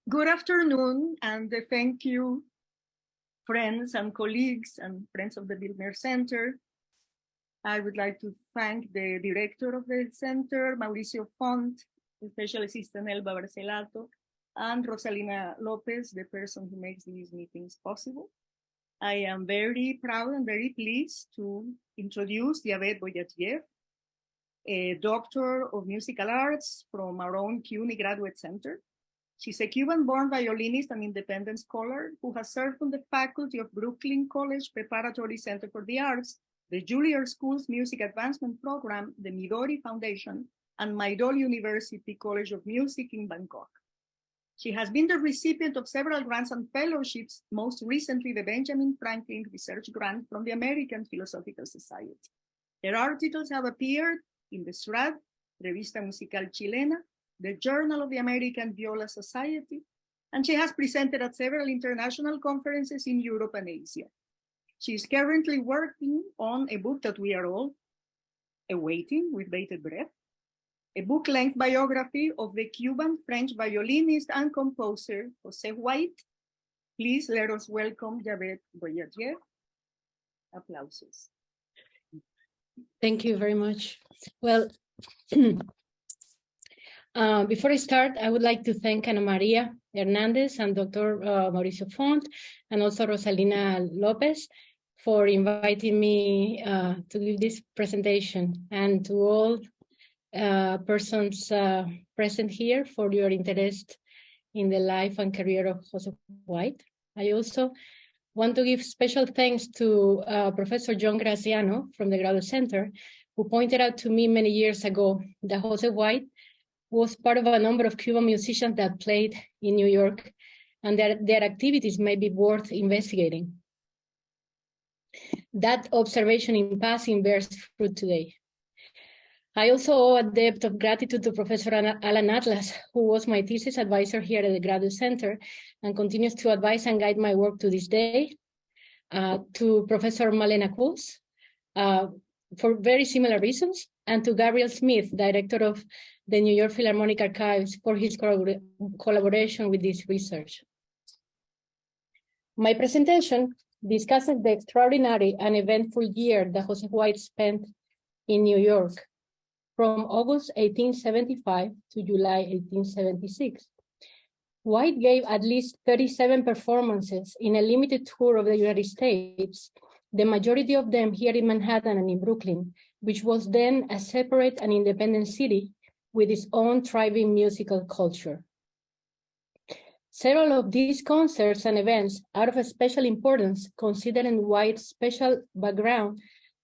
Good afternoon, and thank you, friends and colleagues and friends of the Bildner Center. I would like to thank the director of the center, Mauricio Font, the special assistant Elba Barcelato, and Rosalina Lopez, the person who makes these meetings possible. I am very proud and very pleased to introduce Yavet Boyadjiev, a doctor of musical arts from our own CUNY Graduate Center. She's a Cuban-born violinist and independent scholar who has served on the faculty of Brooklyn College Preparatory Center for the Arts, the Juilliard School's Music Advancement Program, the Midori Foundation, and Maidol University College of Music in Bangkok. She has been the recipient of several grants and fellowships, most recently the Benjamin Franklin Research Grant from the American Philosophical Society. Her articles have appeared in the SRAD, Revista Musical Chilena, the Journal of the American Viola Society, and she has presented at several international conferences in Europe and Asia. She is currently working on a book that we are all awaiting with bated breath, a book-length biography of the Cuban French violinist and composer José White. Please let us welcome Yavet Boyadjiev. Applauses. Thank you very much. Well, before I start, I would like to thank Ana Maria Hernandez and Dr. Mauricio Font, and also Rosalina Lopez for inviting me to give this presentation, and to all persons present here for your interest in the life and career of José White. I also want to give special thanks to Professor John Graziano from the Graduate Center, who pointed out to me many years ago that José White was part of a number of Cuban musicians that played in New York, and their activities may be worth investigating. That observation in passing bears fruit today. I also owe a debt of gratitude to Professor Alan Atlas, who was my thesis advisor here at the Graduate Center and continues to advise and guide my work to this day, to Professor Malena Kuz, for very similar reasons, and to Gabriel Smith, director of the New York Philharmonic Archives, for his collaboration with this research. My presentation discusses the extraordinary and eventful year that José White spent in New York from August 1875 to July 1876. White gave at least 37 performances in a limited tour of the United States, the majority of them here in Manhattan and in Brooklyn, which was then a separate and independent city with its own thriving musical culture. Several of these concerts and events are of a special importance, considering White's special background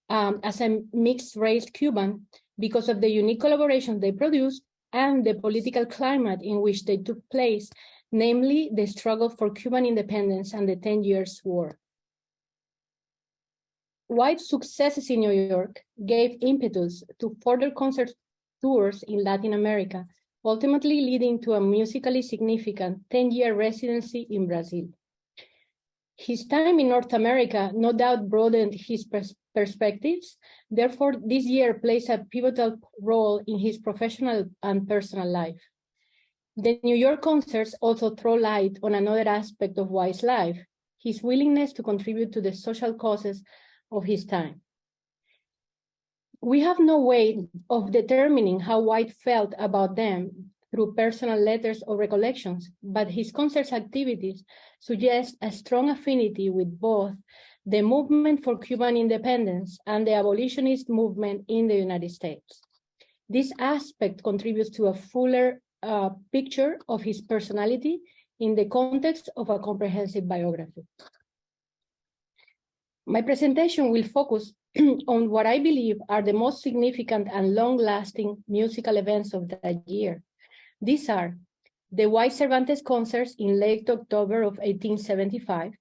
as a mixed-race Cuban, because of the unique collaborations they produced and the political climate in which they took place, namely the struggle for Cuban independence and the 10 Years' War. White's successes in New York gave impetus to further concert tours in Latin America, ultimately leading to a musically significant 10-year residency in Brazil. His time in North America no doubt broadened his perspectives. Therefore, this year plays a pivotal role in his professional and personal life. The New York concerts also throw light on another aspect of White's life, his willingness to contribute to the social causes of his time. We have no way of determining how White felt about them through personal letters or recollections, but his concert activities suggest a strong affinity with both the movement for Cuban independence and the abolitionist movement in the United States. This aspect contributes to a fuller picture of his personality in the context of a comprehensive biography. My presentation will focus on what I believe are the most significant and long-lasting musical events of that year. These are the White Cervantes concerts in late October of 1875,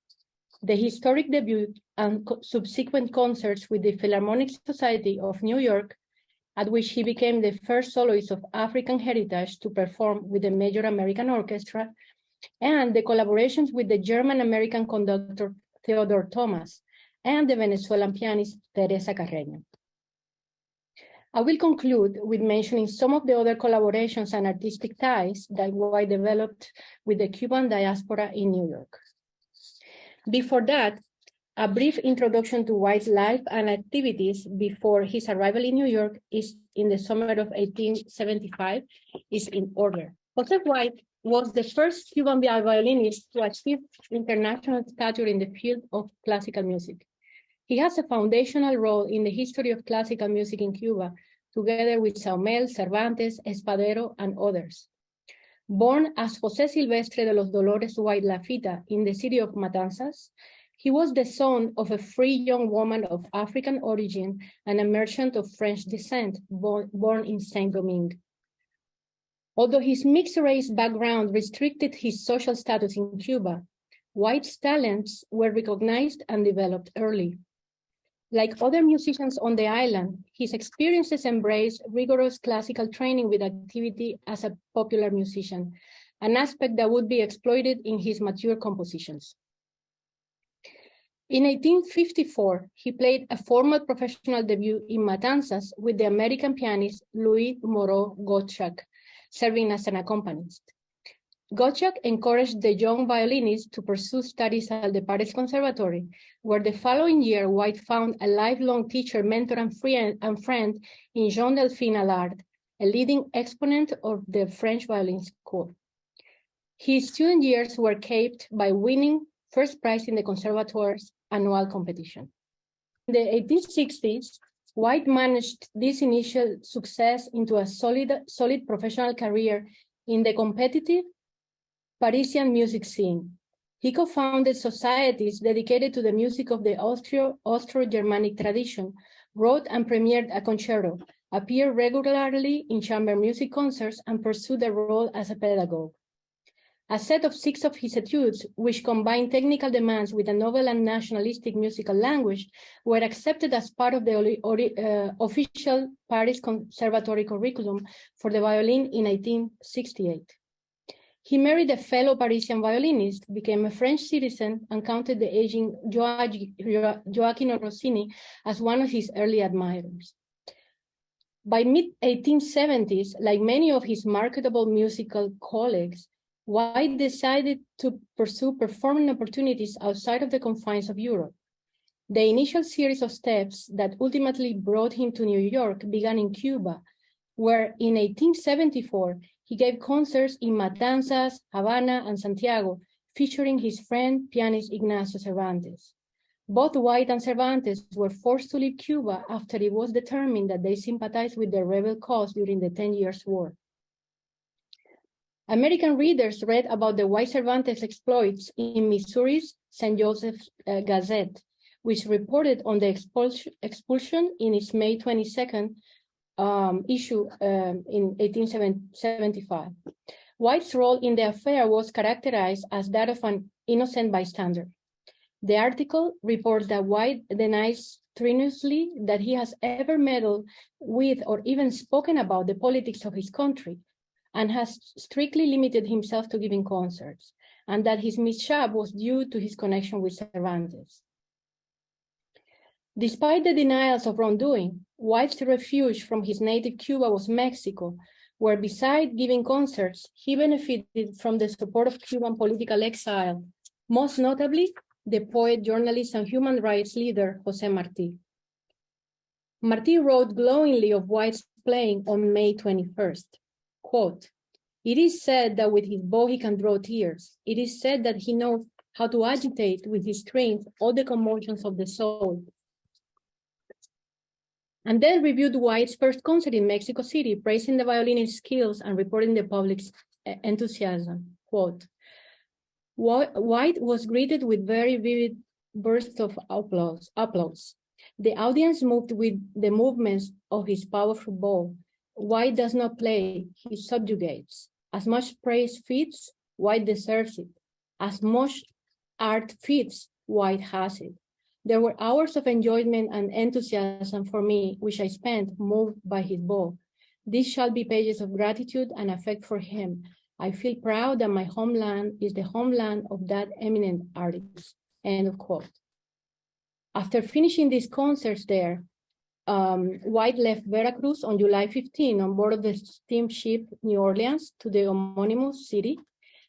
the historic debut and subsequent concerts with the Philharmonic Society of New York, at which he became the first soloist of African heritage to perform with a major American orchestra, and the collaborations with the German-American conductor Theodore Thomas and the Venezuelan pianist Teresa Carreño. I will conclude with mentioning some of the other collaborations and artistic ties that White developed with the Cuban diaspora in New York. Before that, a brief introduction to White's life and activities before his arrival in New York is in the summer of 1875 is in order. José White was the first Cuban violinist to achieve international stature in the field of classical music. He has a foundational role in the history of classical music in Cuba, together with Saumel, Cervantes, Espadero, and others. Born as José Silvestre de los Dolores White Laffita in the city of Matanzas, he was the son of a free young woman of African origin and a merchant of French descent, born in Saint-Domingue. Although his mixed-race background restricted his social status in Cuba, White's talents were recognized and developed early. Like other musicians on the island, his experiences embraced rigorous classical training with activity as a popular musician, an aspect that would be exploited in his mature compositions. In 1854, he played a formal professional debut in Matanzas with the American pianist Louis Moreau Gottschalk, serving as an accompanist. Gottschalk encouraged the young violinist to pursue studies at the Paris Conservatory, where the following year White found a lifelong teacher, mentor, and friend in Jean-Delphine Allard, a leading exponent of the French violin school. His student years were capped by winning first prize in the Conservatoire's annual competition. In the 1860s, White managed this initial success into a solid professional career in the competitive Parisian music scene. He co-founded societies dedicated to the music of the Austro-Germanic tradition, wrote and premiered a concerto, appeared regularly in chamber music concerts, and pursued a role as a pedagogue. A set of 6 of his etudes, which combined technical demands with a novel and nationalistic musical language, were accepted as part of the official Paris Conservatory curriculum for the violin in 1868. He married a fellow Parisian violinist, became a French citizen, and counted the aging Gioacchino Rossini as one of his early admirers. By mid-1870s, like many of his marketable musical colleagues, White decided to pursue performing opportunities outside of the confines of Europe. The initial series of steps that ultimately brought him to New York began in Cuba, where in 1874, he gave concerts in Matanzas, Havana, and Santiago, featuring his friend, pianist Ignacio Cervantes. Both White and Cervantes were forced to leave Cuba after it was determined that they sympathized with the rebel cause during the 10 Years' War. American readers read about the White Cervantes exploits in Missouri's St. Joseph's Gazette, which reported on the expulsion in its May 22nd issue in 1875. White's role in the affair was characterized as that of an innocent bystander. The article reports that White denies strenuously that he has ever meddled with or even spoken about the politics of his country, and has strictly limited himself to giving concerts, and that his mishap was due to his connection with Cervantes. Despite the denials of wrongdoing, White's refuge from his native Cuba was Mexico, where besides giving concerts, he benefited from the support of Cuban political exile, most notably the poet, journalist, and human rights leader, José Martí. Martí wrote glowingly of White's playing on May 21st. Quote, "It is said that with his bow he can draw tears. It is said that he knows how to agitate with his strings all the commotions of the soul." And then reviewed White's first concert in Mexico City, praising the violinist's skills and reporting the public's enthusiasm. Quote, "White was greeted with very vivid bursts of applause. The audience moved with the movements of his powerful bow. White does not play, he subjugates. As much praise fits, White deserves it. As much art fits, White has it. There were hours of enjoyment and enthusiasm for me, which I spent moved by his bow. These shall be pages of gratitude and affect for him. I feel proud that my homeland is the homeland of that eminent artist." End of quote. After finishing these concerts there, White left Veracruz on July 15 on board of the steamship New Orleans to the homonymous city,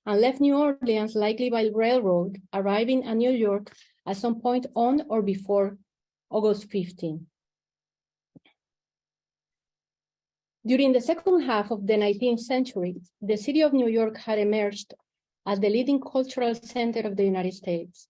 and left New Orleans likely by railroad, arriving at New York at some point on or before August 15. During the second half of the 19th century, the city of New York had emerged as the leading cultural center of the United States.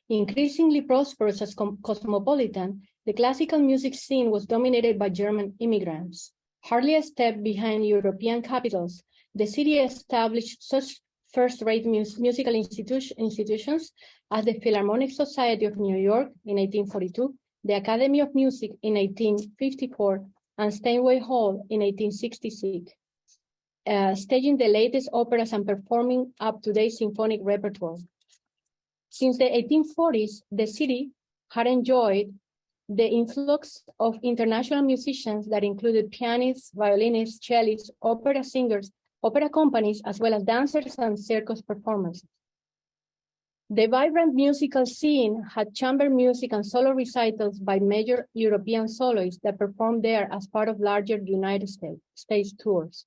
Increasingly prosperous as cosmopolitan, the classical music scene was dominated by German immigrants. Hardly a step behind European capitals, the city established such first-rate musical institutions as the Philharmonic Society of New York in 1842, the Academy of Music in 1854, and Steinway Hall in 1866, staging the latest operas and performing up-to-date symphonic repertoire. Since the 1840s, the city had enjoyed the influx of international musicians that included pianists, violinists, cellists, opera singers, opera companies, as well as dancers and circus performances. The vibrant musical scene had chamber music and solo recitals by major European soloists that performed there as part of larger United States tours.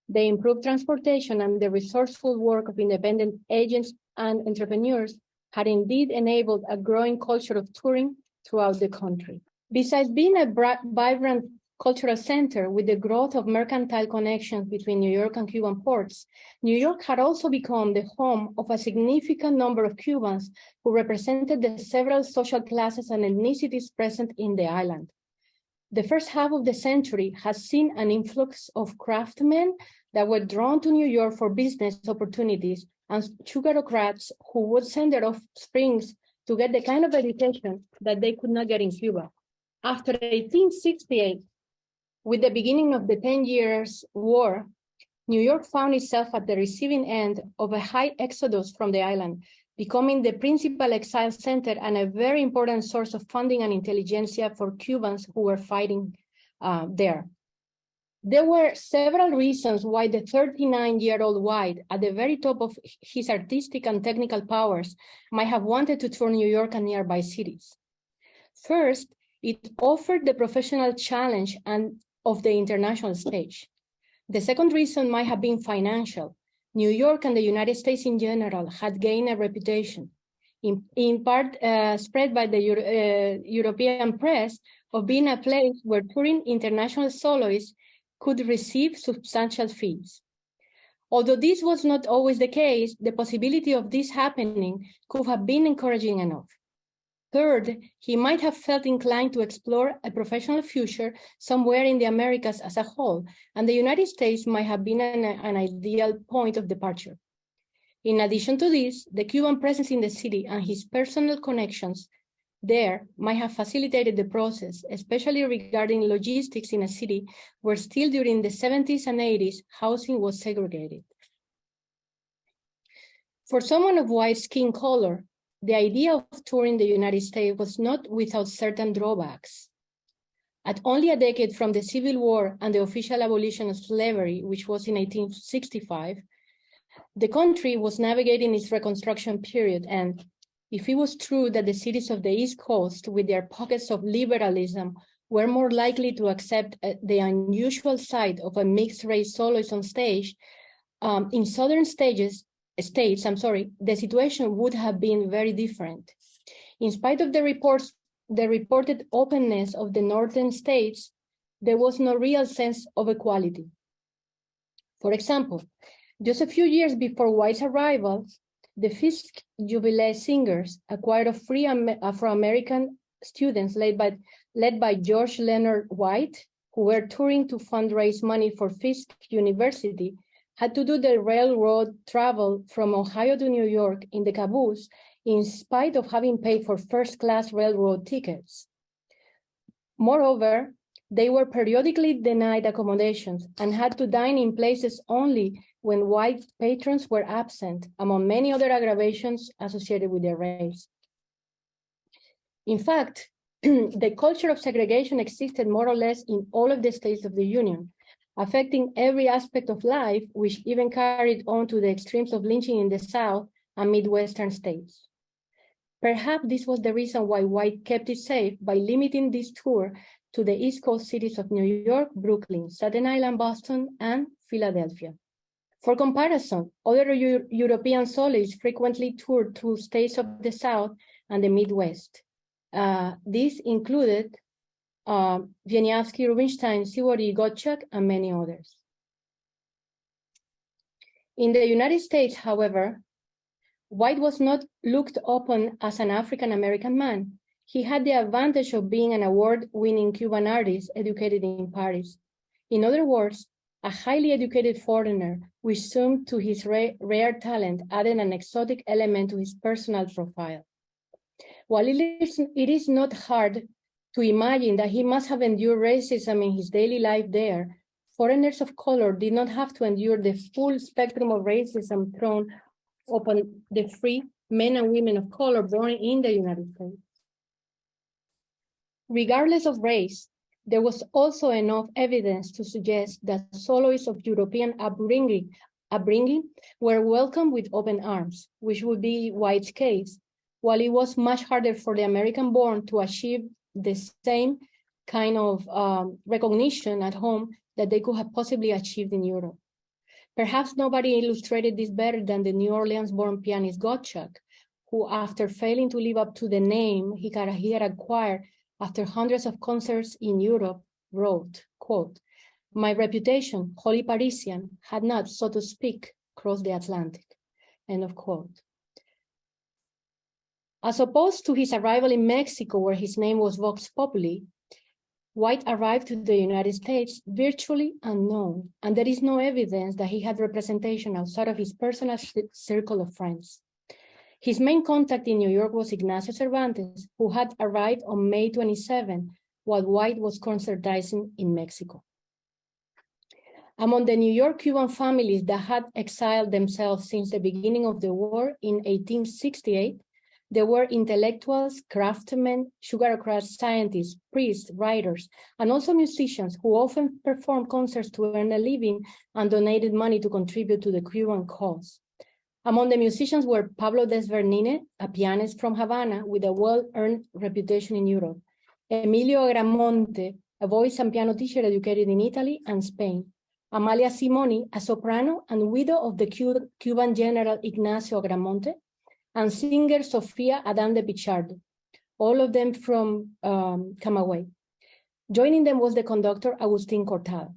The improved transportation and the resourceful work of independent agents and entrepreneurs had indeed enabled a growing culture of touring throughout the country. Besides being a vibrant cultural center with the growth of mercantile connections between New York and Cuban ports, New York had also become the home of a significant number of Cubans who represented the several social classes and ethnicities present in the island. The first half of the century has seen an influx of craftsmen that were drawn to New York for business opportunities and sugarocrats who would send their offsprings to get the kind of education that they could not get in Cuba. After 1868, with the beginning of the 10 Years' War, New York found itself at the receiving end of a high exodus from the island, becoming the principal exile center and a very important source of funding and intelligentsia for Cubans who were fighting there. There were several reasons why the 39-year-old White, at the very top of his artistic and technical powers, might have wanted to tour New York and nearby cities. First, it offered the professional challenge of the international stage. The second reason might have been financial. New York and the United States in general had gained a reputation, in part spread by the European press, of being a place where touring international soloists could receive substantial fees. Although this was not always the case, the possibility of this happening could have been encouraging enough. Third, he might have felt inclined to explore a professional future somewhere in the Americas as a whole, and the United States might have been an ideal point of departure. In addition to this, the Cuban presence in the city and his personal connections there might have facilitated the process, especially regarding logistics in a city where still during the 70s and 80s, housing was segregated. For someone of white skin color, the idea of touring the United States was not without certain drawbacks. At only a decade from the Civil War and the official abolition of slavery, which was in 1865, the country was navigating its Reconstruction period, and if it was true that the cities of the East Coast, with their pockets of liberalism, were more likely to accept the unusual sight of a mixed-race soloist on stage, in southern states, the situation would have been very different. In spite of the reported openness of the northern states, there was no real sense of equality. For example, just a few years before White's arrival, the Fisk Jubilee Singers, a choir of free Afro-American students led by George Leonard White, who were touring to fundraise money for Fisk University, had to do the railroad travel from Ohio to New York in the caboose, in spite of having paid for first-class railroad tickets. Moreover, they were periodically denied accommodations and had to dine in places only when white patrons were absent, among many other aggravations associated with their race. In fact, the culture of segregation existed more or less in all of the states of the Union, affecting every aspect of life, which even carried on to the extremes of lynching in the South and Midwestern states. Perhaps this was the reason why White kept it safe by limiting this tour to the East Coast cities of New York, Brooklyn, Staten Island, Boston, and Philadelphia. For comparison, other European soloists frequently toured through states of the South and the Midwest. These included Wieniawski, Rubinstein, Sibori, Gottschalk, and many others. In the United States, however, White was not looked upon as an African-American man. He had the advantage of being an award-winning Cuban artist educated in Paris. In other words, a highly educated foreigner, which summed to his rare talent, added an exotic element to his personal profile. While it is not hard to imagine that he must have endured racism in his daily life there, foreigners of color did not have to endure the full spectrum of racism thrown upon the free men and women of color born in the United States. Regardless of race, there was also enough evidence to suggest that soloists of European upbringing were welcomed with open arms, which would be White's case, while it was much harder for the American-born to achieve the same kind of recognition at home that they could have possibly achieved in Europe. Perhaps nobody illustrated this better than the New Orleans-born pianist Gottschalk, who, after failing to live up to the name he had acquired after hundreds of concerts in Europe, wrote, quote, "My reputation, wholly Parisian, had not, so to speak, crossed the Atlantic," end of quote. As opposed to his arrival in Mexico, where his name was Vox Populi, White arrived to the United States virtually unknown, and there is no evidence that he had representation outside of his personal circle of friends. His main contact in New York was Ignacio Cervantes, who had arrived on May 27, while White was concertizing in Mexico. Among the New York Cuban families that had exiled themselves since the beginning of the war in 1868, there were intellectuals, craftsmen, sugarcrafts, scientists, priests, writers, and also musicians who often performed concerts to earn a living and donated money to contribute to the Cuban cause. Among the musicians were Pablo Desvernine, a pianist from Havana with a well-earned reputation in Europe, Emilio Agramonte, a voice and piano teacher educated in Italy and Spain, Amalia Simoni, a soprano and widow of the Cuban general Ignacio Agramonte, and singer Sofia Adán de Pichardo, all of them from Camagüey. Joining them was the conductor Agustín Cortado.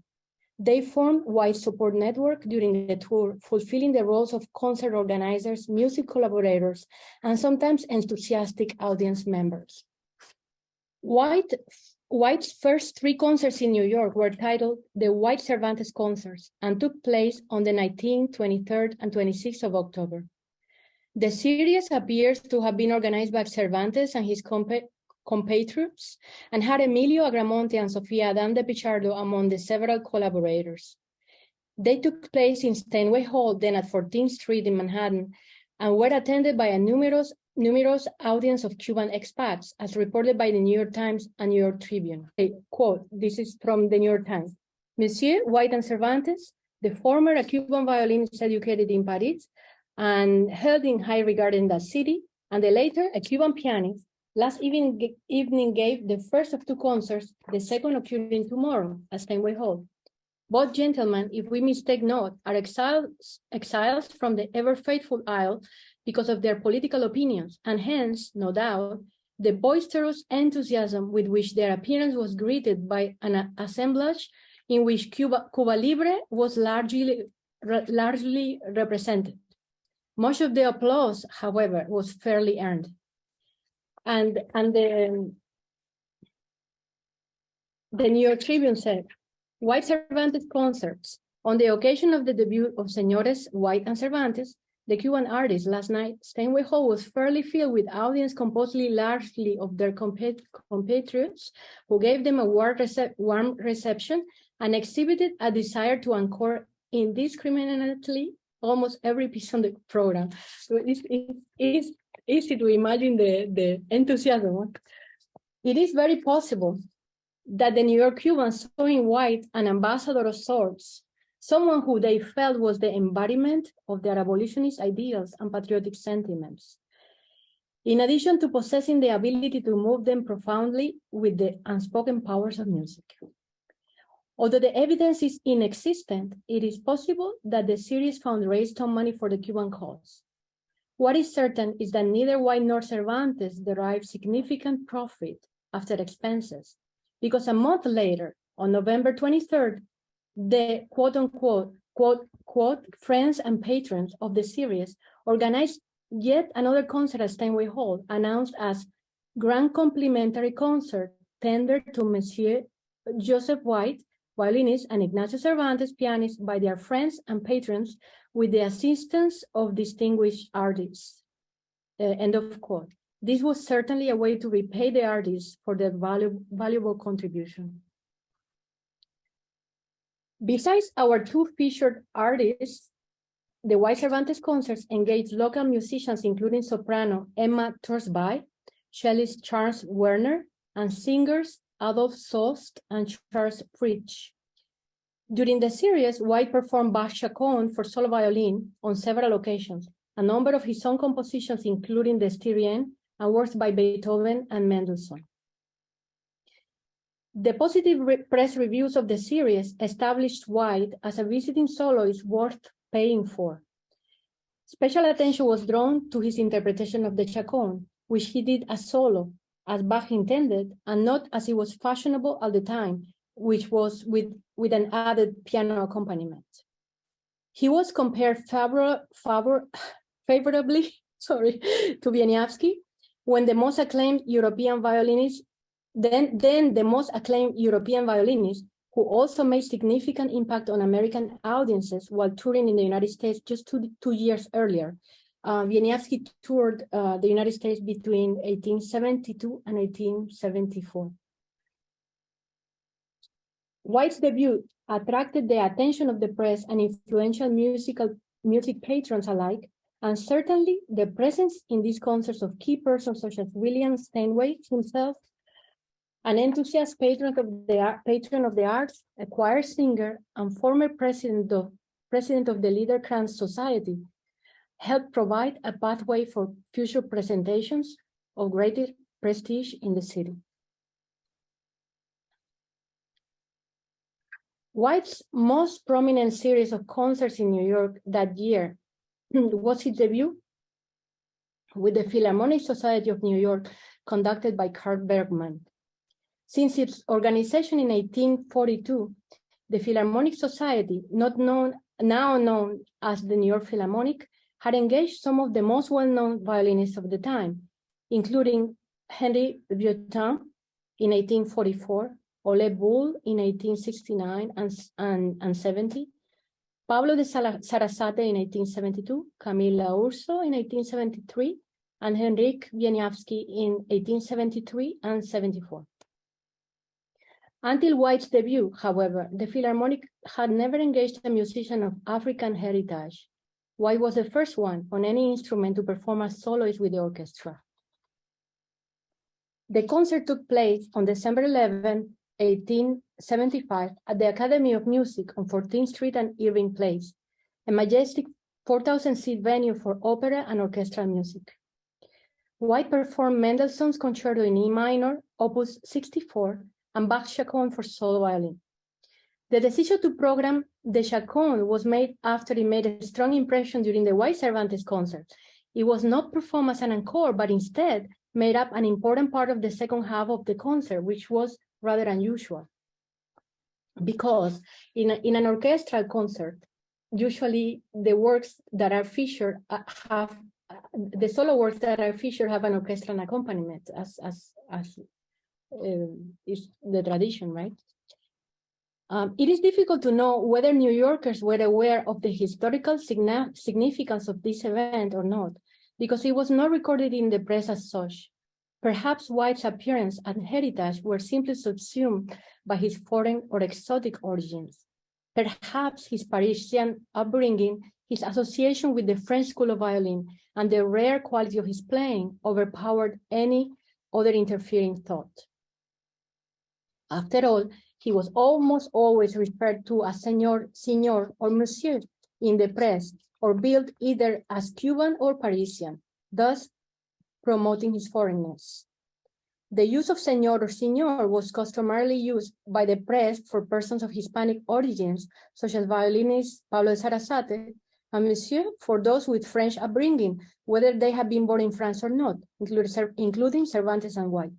They formed White's support network during the tour, fulfilling the roles of concert organizers, music collaborators, and sometimes enthusiastic audience members. White's first 3 concerts in New York were titled the White Cervantes Concerts and took place on the 19th, 23rd, and 26th of October. The series appears to have been organized by Cervantes and his compatriots, and had Emilio Agramonte and Sofia Adán de Pichardo among the several collaborators. They took place in Steinway Hall, then at 14th Street in Manhattan, and were attended by a numerous audience of Cuban expats, as reported by the New York Times and New York Tribune. A quote, this is from the New York Times. Monsieur White and Cervantes, the former a Cuban violinist educated in Paris and held in high regard in that city, and the later a Cuban pianist, last evening gave the first of 2 concerts, the second occurring tomorrow at Steinway Hall. Both gentlemen, if we mistake not, are exiles from the ever-faithful Isle because of their political opinions, and hence, no doubt, the boisterous enthusiasm with which their appearance was greeted by an assemblage in which Cuba Libre was largely represented. Much of the applause, however, was fairly earned. And the New York Tribune said, White Cervantes concerts. On the occasion of the debut of Señores White and Cervantes, the Cuban artists last night, Steinway Hall was fairly filled with audience composed largely of their compatriots who gave them a warm reception and exhibited a desire to encore indiscriminately almost every piece on the program. So it's easy to imagine the enthusiasm. It is very possible that the New York Cubans saw in White an ambassador of sorts, someone who they felt was the embodiment of their abolitionist ideals and patriotic sentiments. in addition to possessing the ability to move them profoundly with the unspoken powers of music. Although the evidence is inexistent, it is possible that the series found raised some money for the Cuban cause. What is certain is that neither White nor Cervantes derived significant profit after expenses, because a month later, on November 23rd, the quote-unquote, quote, friends and patrons of the series organized yet another concert at Steinway Hall, announced as Grand Complimentary Concert tendered to Monsieur José White, violinist, and Ignacio Cervantes, pianist, by their friends and patrons with the assistance of distinguished artists. End of quote. This was certainly a way to repay the artists for their valuable contribution. Besides our two featured artists, the White Cervantes concerts engaged local musicians, including soprano Emma Torsby, cellist Charles Werner, and singers Adolf Soest and Charles Fritsch. During the series, White performed Bach's Chaconne for solo violin on several occasions, a number of his own compositions, including the Styrian and works by Beethoven and Mendelssohn. The positive press reviews of the series established White as a visiting soloist worth paying for. Special attention was drawn to his interpretation of the Chaconne, which he did as solo, as Bach intended, and not as it was fashionable at the time, which was with an added piano accompaniment. He was compared favorably to Wieniawski, when the most acclaimed European violinist, then the most acclaimed European violinist, who also made significant impact on American audiences while touring in the United States just two years earlier. Wieniawski toured the United States between 1872 and 1874. White's debut attracted the attention of the press and influential music patrons alike, and certainly the presence in these concerts of key persons such as William Steinway himself, an enthusiast patron of the arts, a choir singer, and former president of the Liederkranz Society, helped provide a pathway for future presentations of greater prestige in the city. White's most prominent series of concerts in New York that year was his debut with the Philharmonic Society of New York, conducted by Carl Bergman. Since its organization in 1842, the Philharmonic Society, now known as the New York Philharmonic, had engaged some of the most well-known violinists of the time, including Henry Vieuxtemps in 1844, Ole Bull in 1869 and 70, Pablo de Sarasate in 1872, Camilla Urso in 1873, and Henryk Wieniawski in 1873 and 74. Until White's debut, however, the Philharmonic had never engaged a musician of African heritage. White was the first one on any instrument to perform as soloist with the orchestra. The concert took place on December 11, 1875, at the Academy of Music on 14th Street and Irving Place, a majestic 4,000-seat venue for opera and orchestral music. White performed Mendelssohn's Concerto in E minor, Opus 64, and Bach's Chaconne for solo violin. The decision to program the Chaconne was made after it made a strong impression during the White Cervantes concert. It was not performed as an encore, but instead made up an important part of the second half of the concert, which was rather unusual. Because in an orchestral concert, usually the works that are featured the solo works that are featured have an orchestral accompaniment, as is the tradition, right? It is difficult to know whether New Yorkers were aware of the historical significance of this event or not, because it was not recorded in the press as such. Perhaps White's appearance and heritage were simply subsumed by his foreign or exotic origins. Perhaps his Parisian upbringing, his association with the French school of violin, and the rare quality of his playing overpowered any other interfering thought. After all, he was almost always referred to as Signor, or Monsieur in the press, or billed either as Cuban or Parisian, thus promoting his foreignness. The use of señor or señor was customarily used by the press for persons of Hispanic origins, such as violinist Pablo de Sarasate, and monsieur for those with French upbringing, whether they have been born in France or not, including Cervantes and White.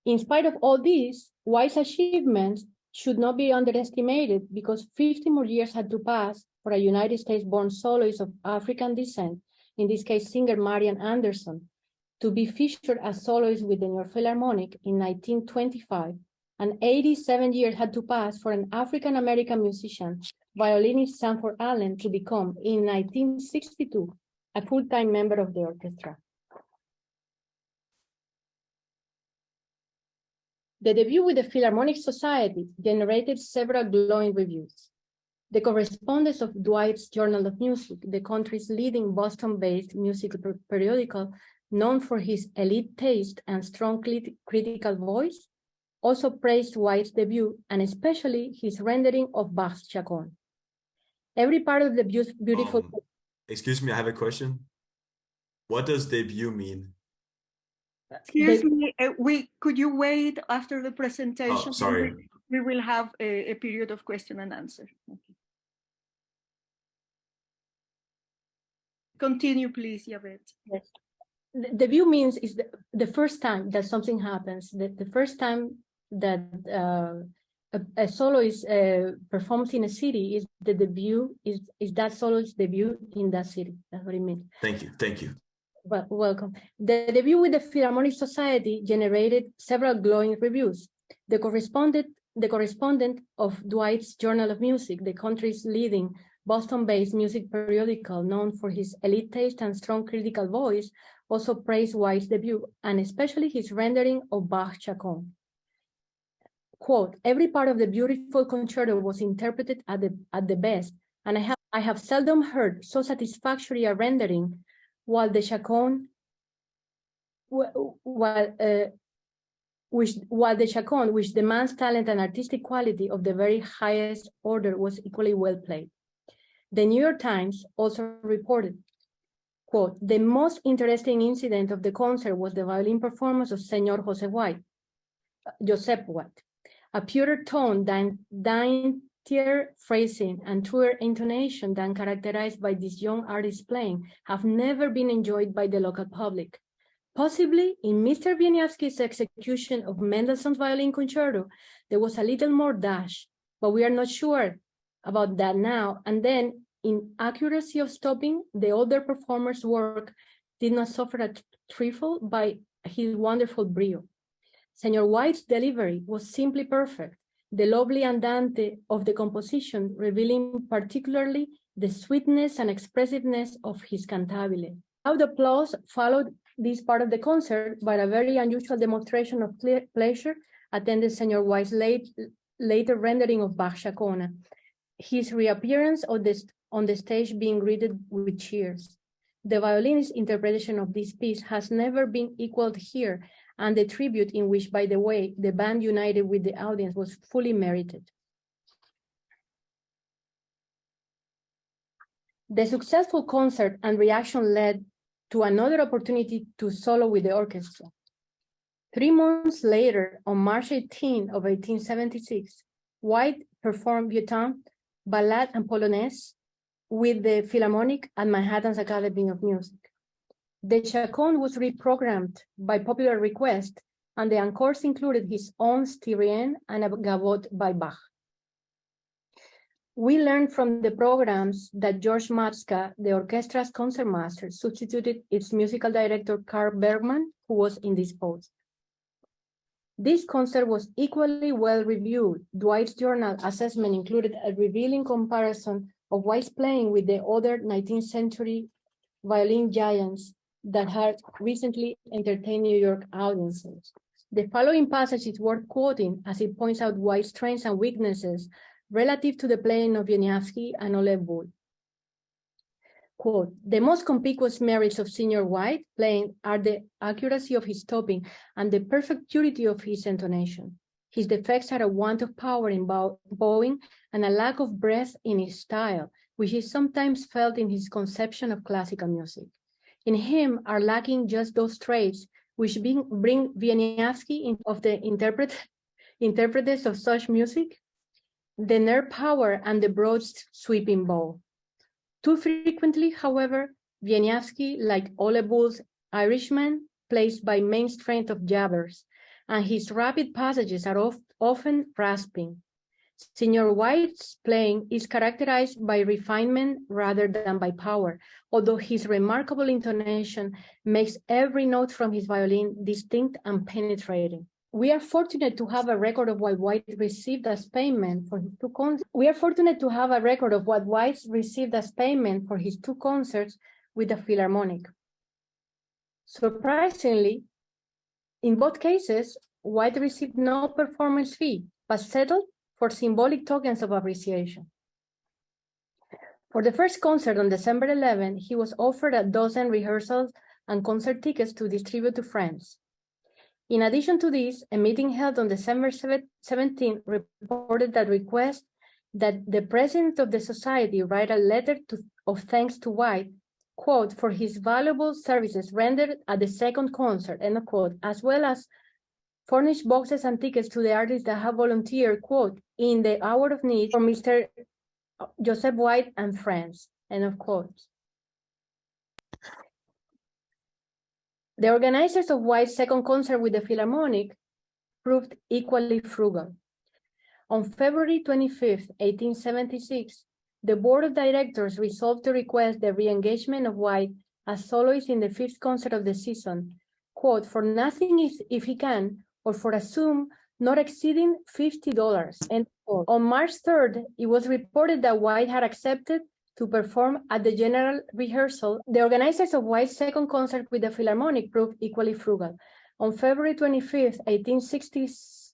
In spite of all this, White's achievements should not be underestimated because 50 more years had to pass for a United States-born soloist of African descent, in this case singer Marian Anderson, to be featured as soloist with the York Philharmonic in 1925, and 87 years had to pass for an African-American musician, violinist Sanford Allen, to become, in 1962, a full-time member of the orchestra. The debut with the Philharmonic Society generated several glowing reviews. The correspondence of Dwight's Journal of Music, the country's leading Boston-based music periodical, known for his elite taste and strong critical voice, also praised White's debut and especially his rendering of Bach's Chaconne. Every part of the beautiful... Excuse me, I have a question. What does debut mean? Excuse me, could you wait after the presentation? Oh, sorry. We will have a period of question and answer. Okay. Continue, please, Yavet. Yes. The debut means is the first time that something happens, the first time that a soloist performs in a city is the debut, is that soloist's debut in that city. That's what it means. Thank you, thank you. Well, welcome. The debut with the Philharmonic Society generated several glowing reviews. The correspondent of Dwight's Journal of Music, the country's leading Boston-based music periodical known for his elite taste and strong critical voice, also praised White's debut, and especially his rendering of Bach's Chaconne. Quote, every part of the beautiful concerto was interpreted at the best, and I have seldom heard so satisfactory a rendering, while the Chaconne, which demands talent and artistic quality of the very highest order, was equally well played. The New York Times also reported, quote, the most interesting incident of the concert was the violin performance of Senor José White. A purer tone, daintier phrasing, and truer intonation than characterized by this young artist's playing have never been enjoyed by the local public. Possibly, in Mr. Wieniawski's execution of Mendelssohn's violin concerto, there was a little more dash, but we are not sure about that now. And then, in accuracy of stopping, the older performer's work did not suffer a trifle by his wonderful brio. Senor White's delivery was simply perfect, the lovely andante of the composition revealing particularly the sweetness and expressiveness of his cantabile. Loud applause followed this part of the concert, but a very unusual demonstration of pleasure attended Senor White's later rendering of Bach's Chaconne, his reappearance on the stage being greeted with cheers. The violinist's interpretation of this piece has never been equaled here, and the tribute in which, by the way, the band united with the audience was fully merited. The successful concert and reaction led to another opportunity to solo with the orchestra. 3 months later, on March 18 of 1876, White performed Vieuxtemps, Ballade and Polonaise with the Philharmonic at Manhattan's Academy of Music. The Chaconne was reprogrammed by popular request, and the encores included his own Styrienne and a gavotte by Bach. We learned from the programs that George Matzka, the orchestra's concertmaster, substituted its musical director Carl Bergman, who was indisposed. This concert was equally well reviewed. Dwight's journal assessment included a revealing comparison of White's playing with the other 19th century violin giants that had recently entertained New York audiences. The following passage is worth quoting as it points out White's strengths and weaknesses relative to the playing of Wieniawski and Ole Bull. Quote, the most conspicuous merits of Senior White playing are the accuracy of his stopping and the perfect purity of his intonation. His defects are a want of power in bowing and a lack of breadth in his style, which is sometimes felt in his conception of classical music. In him are lacking just those traits which bring Wieniawski of the interpreters of such music, the nerve power and the broad sweeping bow. Too frequently, however, Wieniawski, like Ole Bull's Irishman, plays by main strength of jabbers, and his rapid passages are often rasping. Senior White's playing is characterized by refinement rather than by power, although his remarkable intonation makes every note from his violin distinct and penetrating. We are fortunate to have a record of what White received as payment for his two concerts. With the Philharmonic. Surprisingly, in both cases, White received no performance fee, but settled for symbolic tokens of appreciation. For the first concert on December 11, he was offered a dozen rehearsals and concert tickets to distribute to friends. In addition to this, a meeting held on December 17 reported that request that the president of the society write a letter of thanks to White, quote, for his valuable services rendered at the second concert, end of quote, as well as furnish boxes and tickets to the artists that have volunteered, quote, in the hour of need for Mr. José White and friends, end of quote. The organizers of White's second concert with the Philharmonic proved equally frugal. On February 25, 1876, the board of directors resolved to request the re-engagement of White as soloist in the fifth concert of the season, quote, for nothing if he can, or for a sum not exceeding $50, end quote. On March 3rd, it was reported that White had accepted to perform at the general rehearsal. The organizers of White's second concert with the Philharmonic proved equally frugal. On February 25, 1876,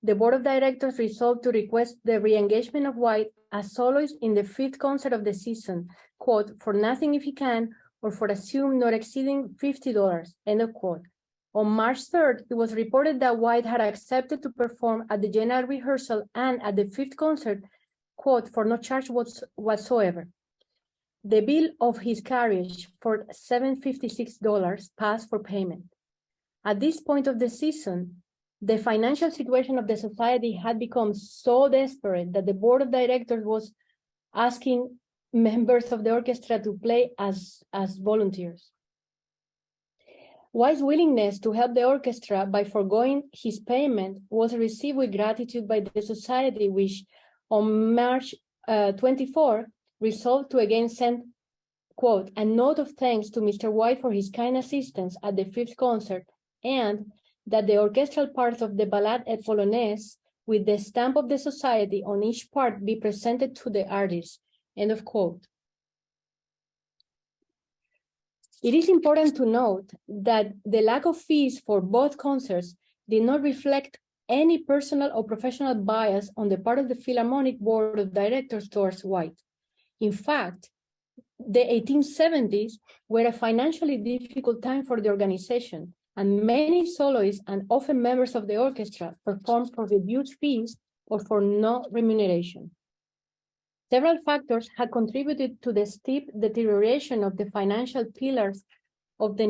the board of directors resolved to request the re-engagement of White as soloist in the fifth concert of the season, quote, for nothing if he can, or for a sum not exceeding $50, end of quote. On March 3rd, it was reported that White had accepted to perform at the general rehearsal and at the fifth concert, quote, for no charge whatsoever. The bill of his carriage for $756 passed for payment. At this point of the season, the financial situation of the society had become so desperate that the board of directors was asking members of the orchestra to play as volunteers. White's willingness to help the orchestra by foregoing his payment was received with gratitude by the society, which on March 24 resolved to again send, quote, a note of thanks to Mr. White for his kind assistance at the fifth concert, and that the orchestral parts of the Ballade et Polonaise with the stamp of the society on each part be presented to the artist, end of quote. It is important to note that the lack of fees for both concerts did not reflect any personal or professional bias on the part of the Philharmonic Board of Directors towards White. In fact, the 1870s were a financially difficult time for the organization, and many soloists and often members of the orchestra performed for reduced fees or for no remuneration. Several factors had contributed to the steep deterioration of the financial pillars of the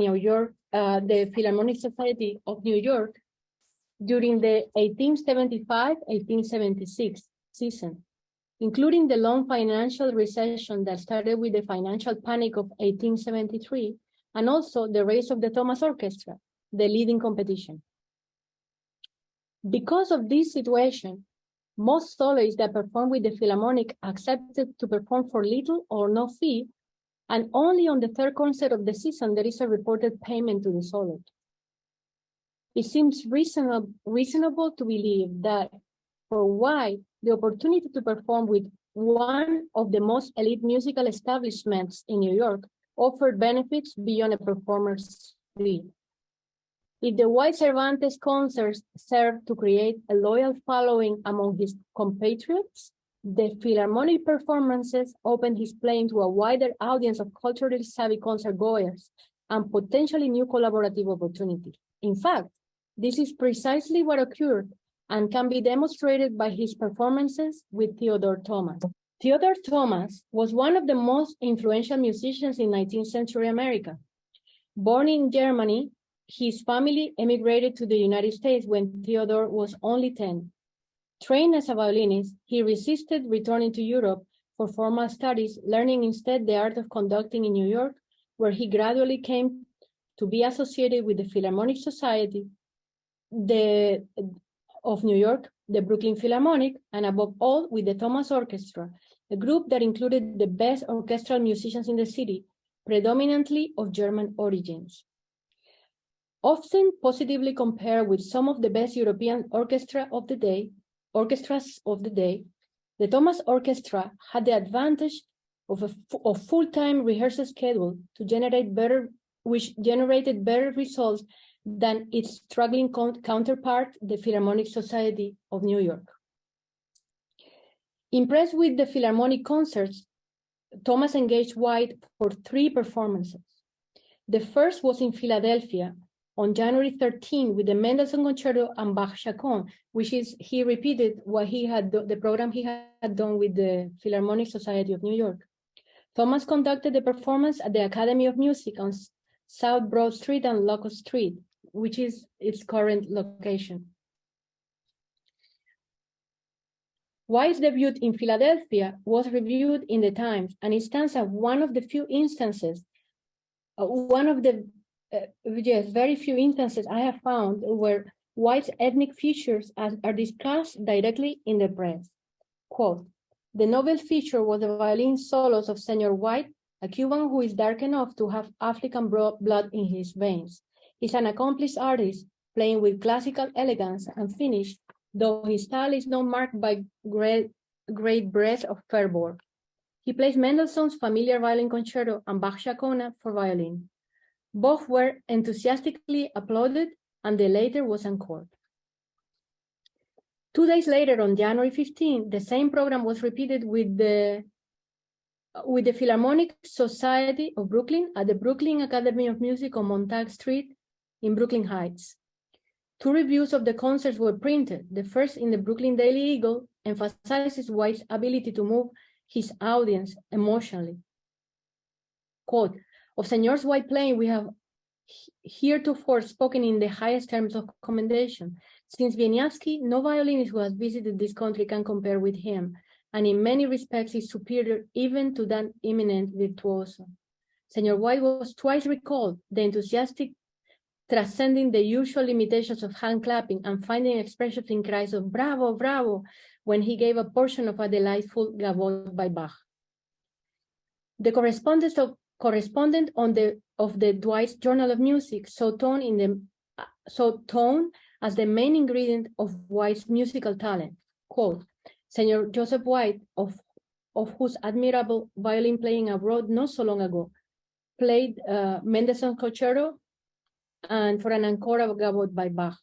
the Philharmonic Society of New York during the 1875-1876 season, including the long financial recession that started with the financial panic of 1873, and also the rise of the Thomas Orchestra, the leading competition. Because of this situation, most soloists that performed with the Philharmonic accepted to perform for little or no fee, and only on the third concert of the season there is a reported payment to the soloist. It seems reasonable to believe that for White, the opportunity to perform with one of the most elite musical establishments in New York offered benefits beyond a performer's fee. If the White Cervantes concerts served to create a loyal following among his compatriots, the Philharmonic performances opened his playing to a wider audience of culturally savvy concert goers and potentially new collaborative opportunities. In fact, this is precisely what occurred and can be demonstrated by his performances with Theodore Thomas. Theodore Thomas was one of the most influential musicians in 19th century America. Born in Germany, his family emigrated to the United States when Theodore was only 10. Trained as a violinist, he resisted returning to Europe for formal studies, learning instead the art of conducting in New York, where he gradually came to be associated with the Philharmonic Society of New York, the Brooklyn Philharmonic, and above all, with the Thomas Orchestra, a group that included the best orchestral musicians in the city, predominantly of German origins. Often positively compared with some of the best European orchestras of the day, the Thomas Orchestra had the advantage of a full-time rehearsal schedule which generated better results than its struggling counterpart, the Philharmonic Society of New York. Impressed with the Philharmonic concerts, Thomas engaged White for 3 performances. The first was in Philadelphia on January 13 with the Mendelssohn Concerto and Bach Chaconne, which is, he repeated what he had, the program he had done with the Philharmonic Society of New York. Thomas conducted the performance at the Academy of Music on South Broad Street and Locust Street, which is its current location. White's debut in Philadelphia was reviewed in the Times, and it stands as one of the few instances, very few instances I have found where White's ethnic features are discussed directly in the press. Quote, "The novel feature was the violin solos of Senor White, a Cuban who is dark enough to have African blood in his veins. He's an accomplished artist, playing with classical elegance and finish, though his style is not marked by great breadth of fervor. He plays Mendelssohn's familiar violin concerto and Bach Chaconne for violin. Both were enthusiastically applauded, and the latter was encored." 2 days later, on January 15, the same program was repeated with the Philharmonic Society of Brooklyn at the Brooklyn Academy of Music on Montague Street in Brooklyn Heights. 2 reviews of the concerts were printed. The first, in the Brooklyn Daily Eagle, emphasizes White's ability to move his audience emotionally. Quote, "Of Senor White playing, we have heretofore spoken in the highest terms of commendation. Since Wieniawski, no violinist who has visited this country can compare with him, and in many respects is superior even to that eminent virtuoso. Senor White was twice recalled, the enthusiastic transcending the usual limitations of hand clapping and finding expressions in cries of bravo, bravo, when he gave a portion of a delightful gavotte by Bach. The correspondent of the Dwight's Journal of Music saw tone as the main ingredient of White's musical talent. Quote, "Senor Joseph White, of whose admirable violin playing I wrote not so long ago, played Mendelssohn's Concerto and for an encore of gavotte by Bach.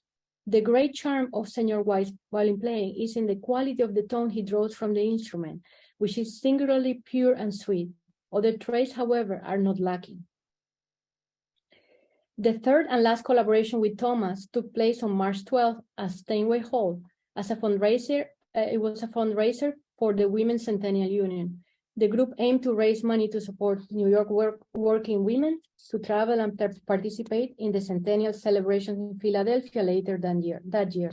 The great charm of Senor White's violin playing is in the quality of the tone he draws from the instrument, which is singularly pure and sweet. Other traits, however, are not lacking." The third and last collaboration with Thomas took place on March 12 at Steinway Hall as a fundraiser. It was a fundraiser for the Women's Centennial Union. The group aimed to raise money to support New York working women to travel and participate in the centennial celebration in Philadelphia later that year.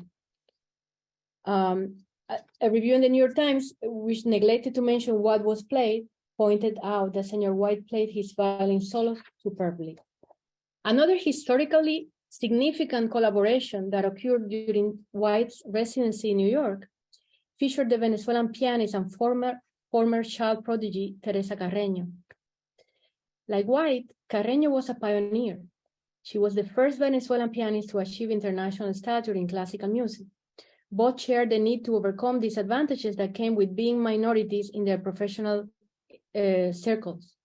A review in the New York Times, which neglected to mention what was played, pointed out that Senor White played his violin solo superbly. Another historically significant collaboration that occurred during White's residency in New York featured the Venezuelan pianist and former child prodigy Teresa Carreño. Like White, Carreño was a pioneer. She was the first Venezuelan pianist to achieve international stature in classical music. Both shared the need to overcome disadvantages that came with being minorities in their professional circles.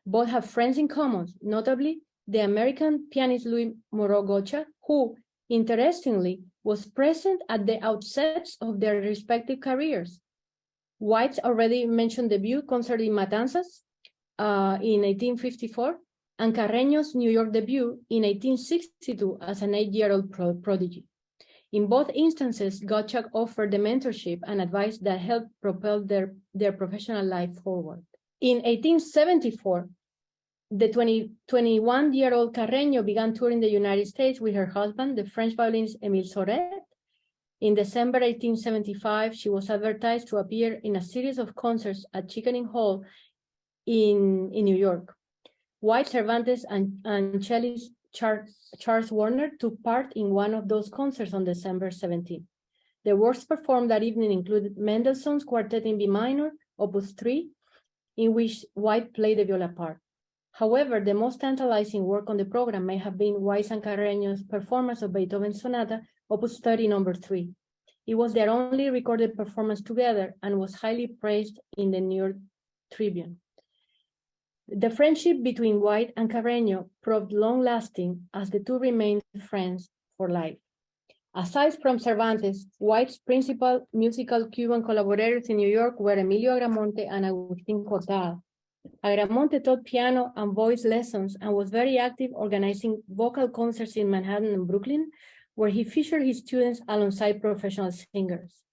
Both have friends in common, notably the American pianist Louis Moreau Gocha, who, interestingly, was present at the outsets of their respective careers. White's already mentioned debut concert in Matanzas in 1854, and Carreño's New York debut in 1862 as an 8-year-old prodigy. In both instances, Gottschalk offered the mentorship and advice that helped propel their professional life forward. In 1874, the 21-year-old Carreño began touring the United States with her husband, the French violinist Émile Sauret. In December 1875, she was advertised to appear in a series of concerts at Chickering Hall in New York. White, Cervantes, and cellist Charles Warner took part in one of those concerts on December 17. The works performed that evening included Mendelssohn's Quartet in B minor, Opus 3, in which White played the viola part. However, the most tantalizing work on the program may have been White and Carreño's performance of Beethoven's Sonata, Opus 30, number 3. It was their only recorded performance together and was highly praised in the New York Tribune. The friendship between White and Carreño proved long-lasting as the two remained friends for life. Aside from Cervantes, White's principal musical Cuban collaborators in New York were Emilio Agramonte and Agustín Cortada. Agramonte taught piano and voice lessons and was very active organizing vocal concerts in Manhattan and Brooklyn, where he featured his students alongside professional singers.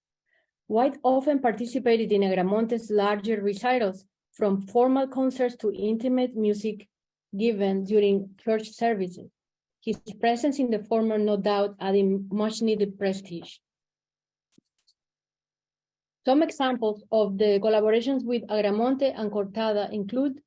White often participated in Agramonte's larger recitals, from formal concerts to intimate music given during church services. His presence in the former, no doubt, adding much needed prestige. Some examples of the collaborations with Agramonte and Cortada include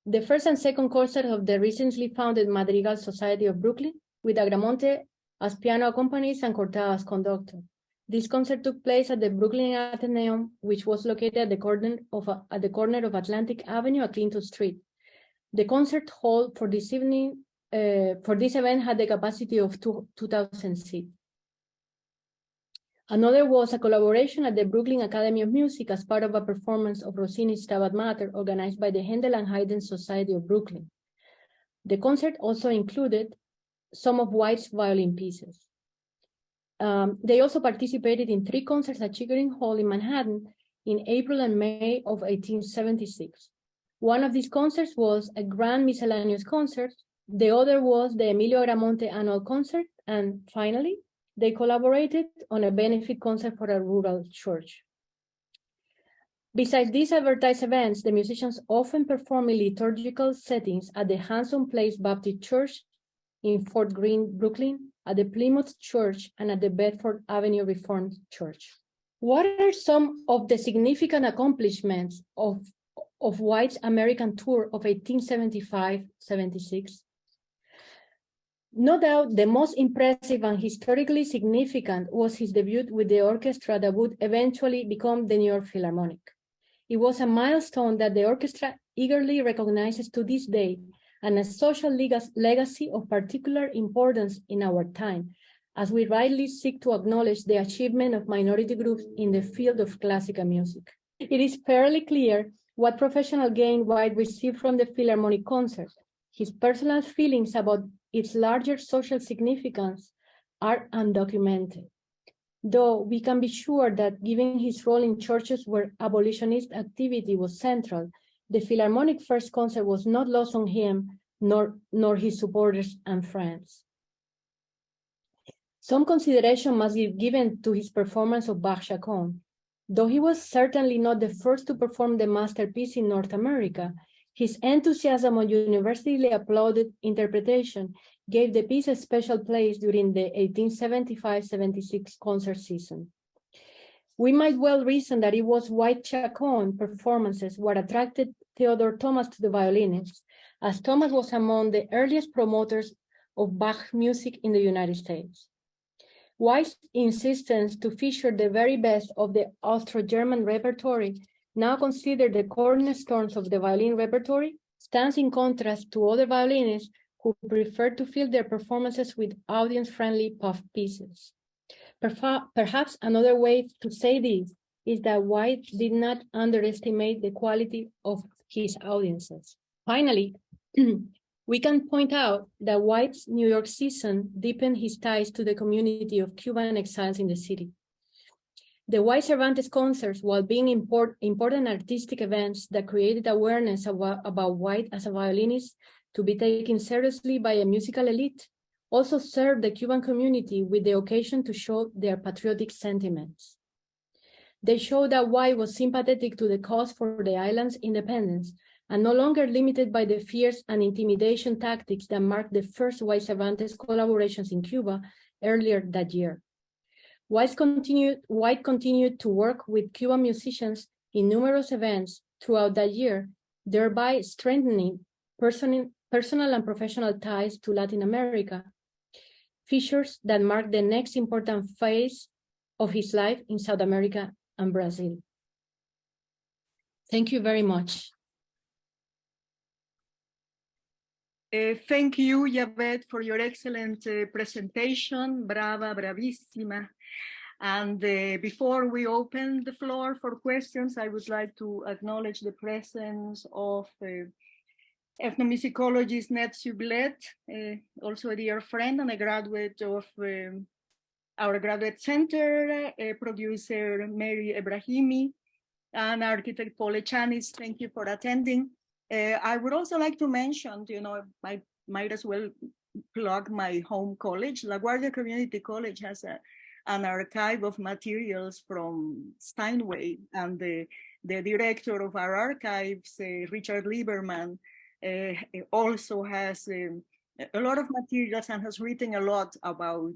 the first and second concert of the recently founded Madrigal Society of Brooklyn, with Agramonte as piano accompanist and Cortada as conductor. This concert took place at the Brooklyn Athenaeum, which was located at the corner of Atlantic Avenue and Clinton Street. The concert hall for this event had the capacity of 2,000 seats. Another was a collaboration at the Brooklyn Academy of Music as part of a performance of Rossini's Stabat Mater organized by the Handel and Haydn Society of Brooklyn. The concert also included some of White's violin pieces. They also participated in 3 concerts at Chickering Hall in Manhattan in April and May of 1876. One of these concerts was a grand miscellaneous concert. The other was the Emilio Agramonte annual concert. And finally, they collaborated on a benefit concert for a rural church. Besides these advertised events, the musicians often perform in liturgical settings at the Hanson Place Baptist Church in Fort Greene, Brooklyn, at the Plymouth Church, and at the Bedford Avenue Reformed Church. What are some of the significant accomplishments of White's American tour of 1875-76? No doubt the most impressive and historically significant was his debut with the orchestra that would eventually become the New York Philharmonic. It was a milestone that the orchestra eagerly recognizes to this day, and a social legacy of particular importance in our time, as we rightly seek to acknowledge the achievement of minority groups in the field of classical music. It is fairly clear what professional gain White received from the Philharmonic concert. His personal feelings about its larger social significance are undocumented, though we can be sure that given his role in churches where abolitionist activity was central, the Philharmonic first concert was not lost on him, nor his supporters and friends. Some consideration must be given to his performance of Bach's Chaconne. Though he was certainly not the first to perform the masterpiece in North America, his enthusiasm on universally applauded interpretation gave the piece a special place during the 1875-76 concert season. We might well reason that it was White's Chaconne performances what attracted Theodore Thomas to the Violinist, as Thomas was among the earliest promoters of Bach music in the United States. White's insistence to feature the very best of the Austro-German repertory, now considered the cornerstones of the violin repertory, stands in contrast to other violinists who prefer to fill their performances with audience-friendly puff pieces. Perhaps another way to say this is that White did not underestimate the quality of his audiences. Finally, we can point out that White's New York season deepened his ties to the community of Cuban exiles in the city. The White Cervantes concerts, while being important artistic events that created awareness about White as a violinist to be taken seriously by a musical elite, also served the Cuban community with the occasion to show their patriotic sentiments. They showed that White was sympathetic to the cause for the island's independence and no longer limited by the fears and intimidation tactics that marked the first White Cervantes collaborations in Cuba earlier that year. White continued to work with Cuban musicians in numerous events throughout that year, thereby strengthening personal and professional ties to Latin America, features that marked the next important phase of his life in South America and Brazil. Thank you very much. Thank you, Yavet, for your excellent presentation. Brava, bravissima. And before we open the floor for questions, I would like to acknowledge the presence of ethnomusicologist Ned Sublet, also a dear friend and a graduate of our graduate center, producer Mary Ebrahimi, and architect Paul Echanis. Thank you for attending. I would also like to mention, I might as well plug my home college. La Guardia Community College has an archive of materials from Steinway, and the director of our archives, Richard Lieberman, also has a lot of materials and has written a lot about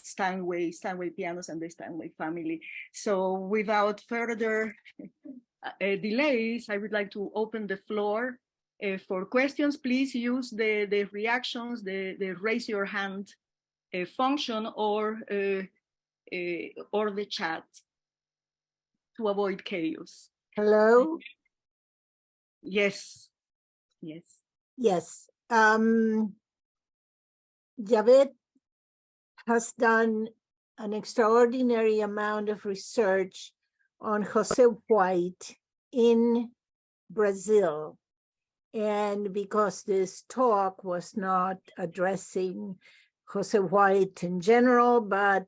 Steinway pianos and the Steinway family. So without further delays, I would like to open the floor for questions. Please use the reactions, the raise your hand function, or the chat to avoid chaos. Hello? Yes. Yes. Yavet has done an extraordinary amount of research on José White in Brazil. And because this talk was not addressing José White in general, but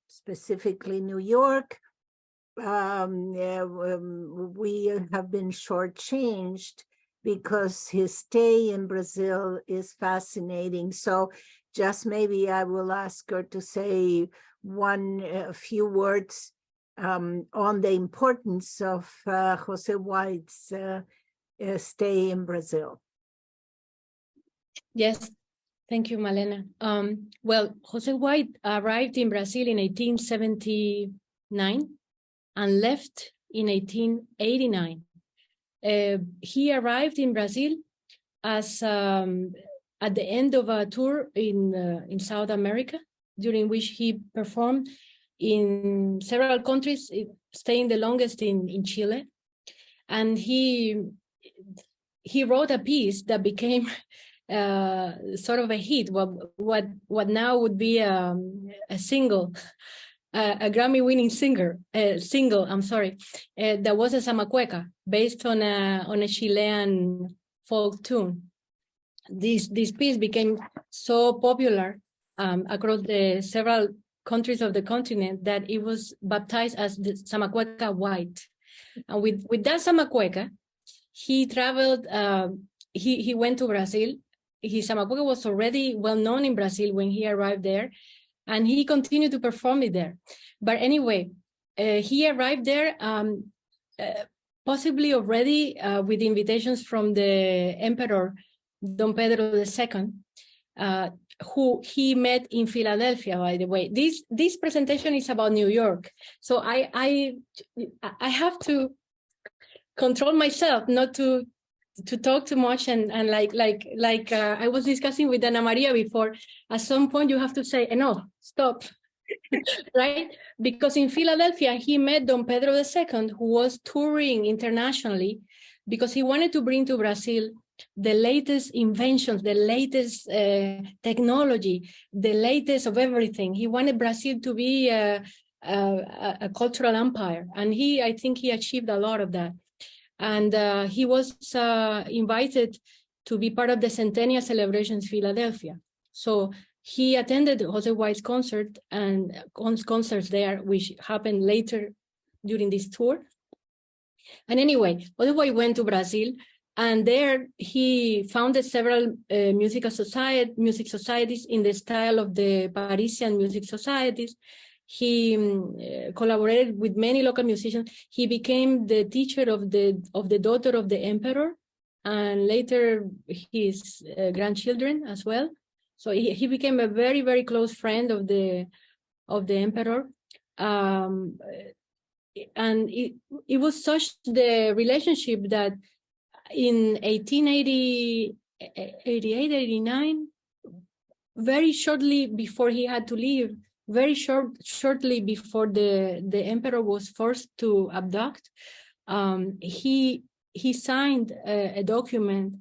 specifically New York, we have been shortchanged because his stay in Brazil is fascinating. So just maybe I will ask her to say a few words on the importance of José White's stay in Brazil. Yes, thank you, Malena. Well, José White arrived in Brazil in 1879 and left in 1889. He arrived in Brazil as at the end of a tour in South America, during which he performed in several countries, staying the longest in Chile. And he wrote a piece that became sort of a hit, what now would be a single, a Grammy-winning single. That was a Zamacueca, based on a Chilean folk tune. This piece became so popular across the several countries of the continent that it was baptized as the Zamacueca White. And with that Zamacueca, he traveled. He went to Brazil. His Zamacueca was already well known in Brazil when he arrived there, and he continued to perform it there. But anyway, he arrived there possibly already with invitations from the Emperor Don Pedro II, who he met in Philadelphia, by the way. This presentation is about New York, so I have to control myself not to talk too much, and like I was discussing with Ana Maria before. At some point, you have to say enough, stop, right? Because in Philadelphia, he met Don Pedro II, who was touring internationally, because he wanted to bring to Brazil the latest inventions, the latest technology, the latest of everything. He wanted Brazil to be a cultural empire, and I think he achieved a lot of that. And he was invited to be part of the Centennial celebrations in Philadelphia. So he attended José White's concert and concerts there, which happened later during this tour. And anyway, José White went to Brazil, And there he founded several music societies in the style of the Parisian music societies. He collaborated with many local musicians. He became the teacher of the daughter of the emperor, and later his grandchildren as well. So he became a very, very close friend of the emperor. And it was such the relationship that in 1888, 89, very shortly before he had to leave, shortly before the emperor was forced to abduct, he signed a document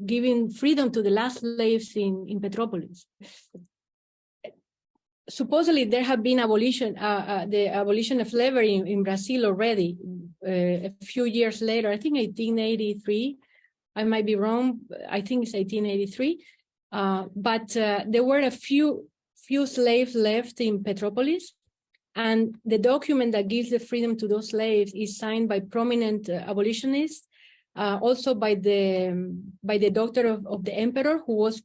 giving freedom to the last slaves in Petropolis. Supposedly there had been the abolition of slavery in Brazil already a few years later. I think 1883. I might be wrong. I think it's 1883. But there were a few slaves left in Petropolis, and the document that gives the freedom to those slaves is signed by prominent abolitionists, also by the daughter of the emperor, who was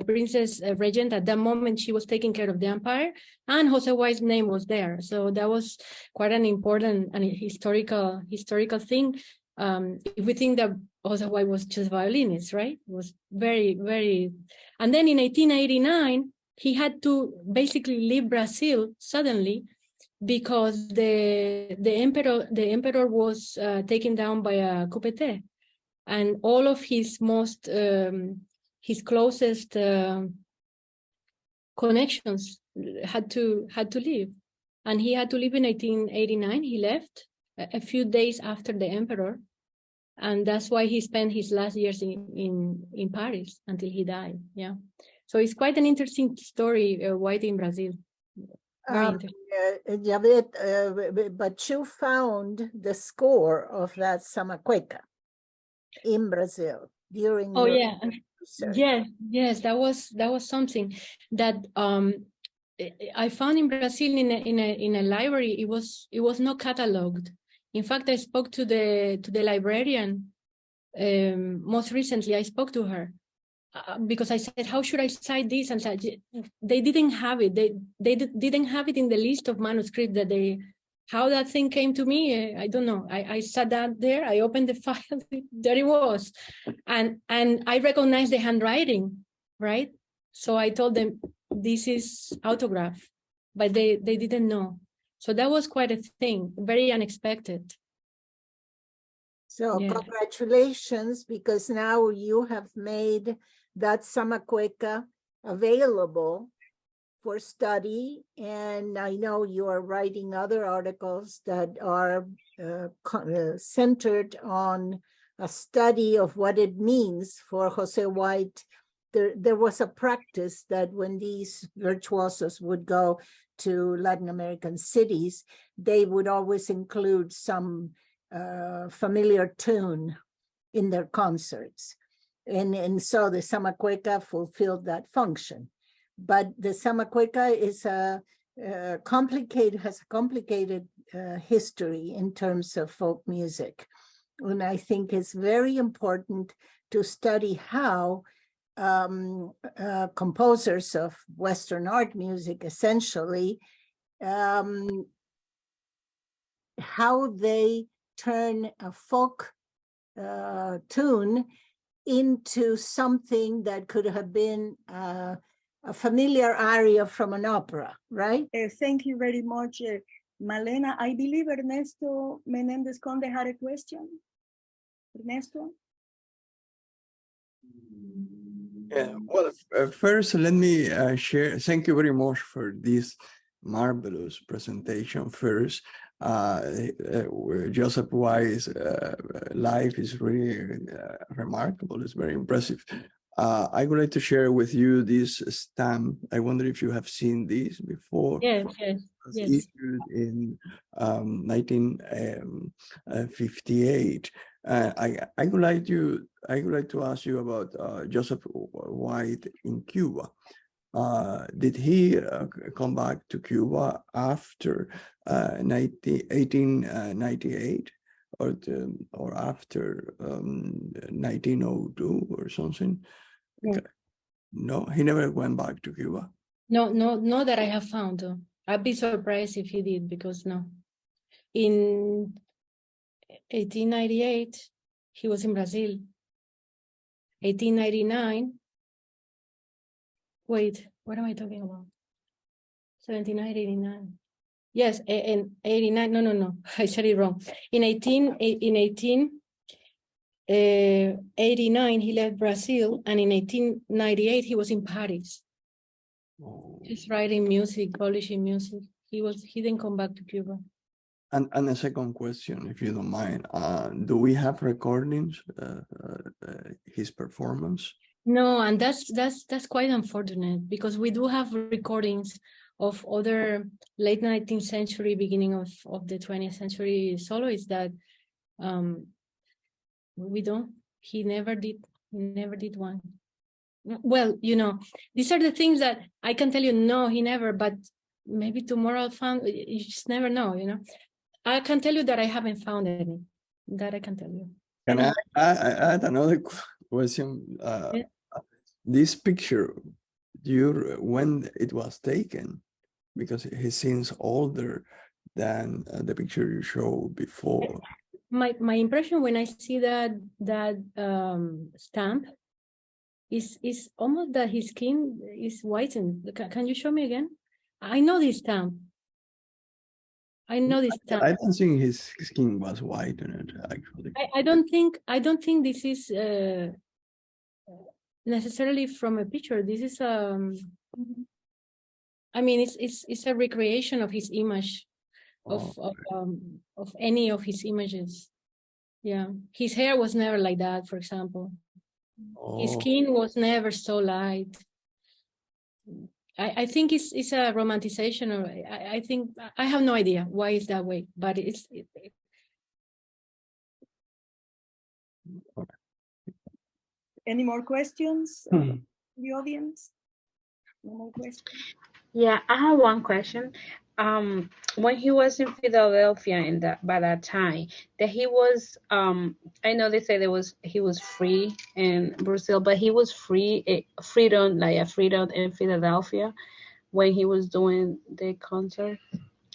Princess Regent at that moment. She was taking care of the empire, and José White's name was there. So that was quite an important and historical thing. If we think that José White was just violinist, right? It was very, very. And then in 1889, he had to basically leave Brazil suddenly because the emperor was taken down by a coup d'etat, and all of his his closest connections had to leave, and he had to leave in 1889. He left a few days after the emperor, and that's why he spent his last years in Paris until he died. Yeah, so it's quite an interesting story, White in Brazil. Yavet, but you found the score of that Samacueca in Brazil during your research. Yes, that was something that I found in Brazil in a library. It was not cataloged. In fact, I spoke to the librarian most recently. I spoke to her because I said, how should I cite this? And they didn't have it. They didn't have it in the list of manuscripts that how that thing came to me, I don't know. I sat down there, I opened the file, there it was. And I recognized the handwriting, right? So I told them, this is autograph, but they didn't know. So that was quite a thing, very unexpected. So congratulations, because now you have made that Samacueca available for study, and I know you are writing other articles that are centered on a study of what it means for José White. There was a practice that when these virtuosos would go to Latin American cities, they would always include some familiar tune in their concerts. And so the Samacueca fulfilled that function. But the Samacueca is has a complicated history in terms of folk music. And I think it's very important to study how composers of Western art music, essentially, how they turn a folk tune into something that could have been a familiar aria from an opera, right? Thank you very much, Malena. I believe Ernesto Menendez Conde had a question. Ernesto? Yeah, well, first, let me share. Thank you very much for this marvelous presentation. First, Joseph White's life is really remarkable. It's very impressive. I would like to share with you this stamp. I wonder if you have seen this before. Yes. Issued in 1958. I would like to ask you about Joseph White in Cuba. Did he come back to Cuba after 1898, or after 1902 or something? No. No, he never went back to Cuba. No, that I have found. I'd be surprised if he did, because no. In 1898, he was in Brazil. 1899. Wait, what am I talking about? 79, 89. Yes, in 89. No. I said it wrong. In 1889, he left Brazil, and in 1898, he was in Paris. Oh. Just writing music, publishing music. He didn't come back to Cuba. And a second question, if you don't mind, do we have recordings his performance? No, and that's quite unfortunate, because we do have recordings of other late 19th century, beginning of the 20th century soloists that we don't. He never did one. Well, these are the things that I can tell you, no, he never, but maybe tomorrow I'll find. You just never know, I can tell you that I haven't found any. That I can tell you. Can I add another question? Yeah. This picture, when it was taken, because he seems older than the picture you showed before. My impression when I see that stamp is almost that his skin is whitened. Can you show me again? I know this stamp. I don't think his skin was white in it, actually. I don't think this is necessarily from a picture. This is I mean, it's a recreation of his image, of any of his images. Yeah, his hair was never like that, for example. His skin was never so light. I think it's a romanticization, or I think I have no idea why it's that way, but it's. Any more questions from the audience? No more questions? Yeah, I have one question. When he was in Philadelphia by that time, that he was, I know they say he was free in Brazil, but he was freedom in Philadelphia when he was doing the concert.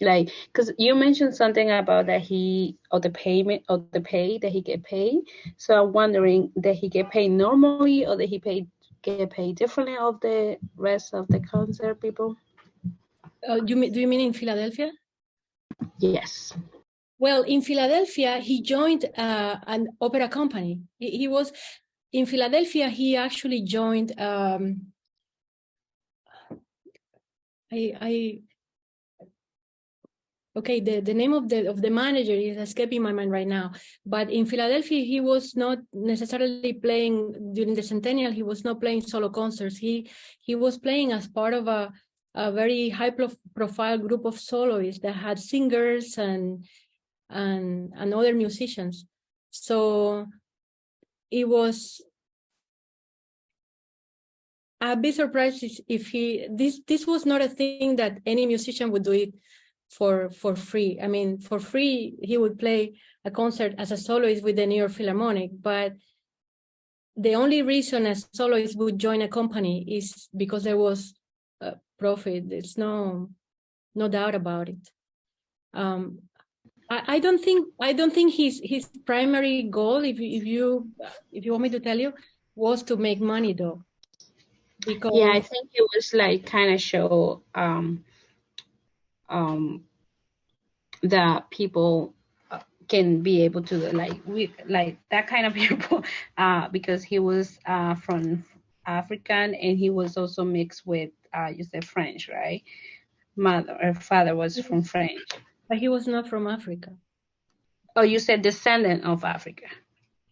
Like, because you mentioned something about that the pay that he get paid. So I'm wondering, that he get paid normally, or that he get paid differently of the rest of the concert people? Do you mean in Philadelphia? Yes. Well, in Philadelphia, he joined an opera company. He was in Philadelphia. He actually joined. Okay, the name of the manager is escaping my mind right now. But in Philadelphia, he was not necessarily playing during the centennial. He was not playing solo concerts. He was playing as part of a very high-profile group of soloists that had singers and other musicians. So it was. I'd be surprised if this was not a thing that any musician would do it for free. I mean, for free, he would play a concert as a soloist with the New York Philharmonic, but the only reason a soloist would join a company is because there was a profit. There's no doubt about it. I don't think his primary goal, if you want me to tell you, was to make money, though. Because yeah, I think it was like kind of show that people can be able to like that kind of people, because he was from African, and he was also mixed with you said French, right? Father was from French, but he was not from Africa. Oh, you said descendant of Africa.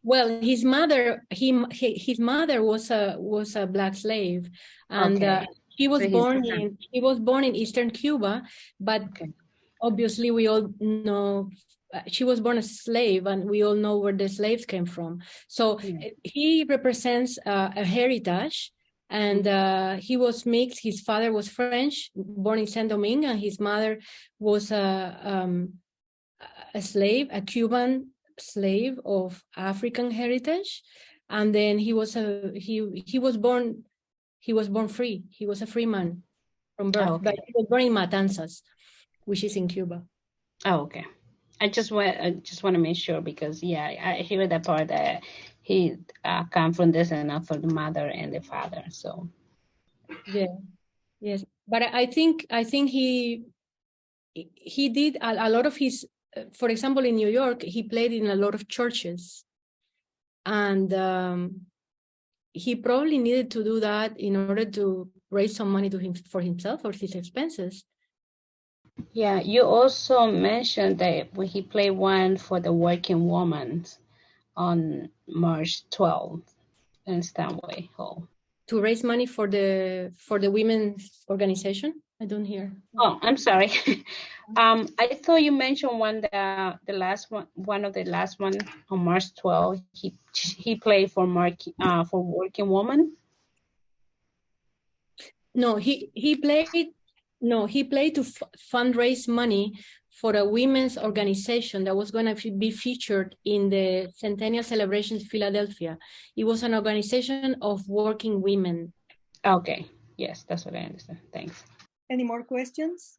Well, his mother was a black slave, and okay. he was born in Eastern Cuba, but obviously we all know she was born a slave, and we all know where the slaves came from. So he represents a heritage, and he was mixed. His father was French, born in Saint-Domingue, and his mother was a slave, a Cuban slave of African heritage, and then he was born free. He was a free man from birth, Oh, okay. but he was born in Matanzas, which is in Cuba. Oh, okay. I just want to make sure, because I hear that part that he come from descendant from the mother and the father. So Yes, but I think he did a lot of his. For example, in New York, he played in a lot of churches, and he probably needed to do that in order to raise some money for himself or his expenses. Yeah, you also mentioned that when he played one for the working woman on March 12th in Stanway Hall. To raise money for the women's organization? I don't hear. Oh, I'm sorry. I thought you mentioned one of the last one on March 12th. He played for working woman. No, he played to fundraise money for a women's organization that was going to be featured in the Centennial Celebrations Philadelphia. It was an organization of working women. Okay, yes, that's what I understand. Thanks. Any more questions?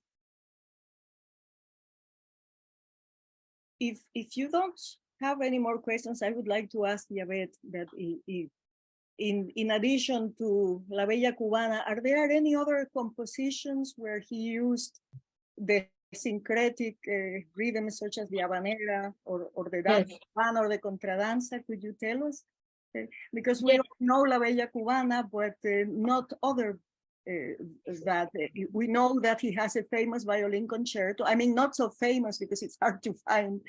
If you don't have any more questions, I would like to ask Yavet that in addition to La Bella Cubana, are there any other compositions where he used the syncretic rhythms such as the habanera or the dance cubana or the contradanza? Could you tell us? Because we all know La Bella Cubana, but not other that we know that he has a famous violin concerto. I mean, not so famous because it's hard to find,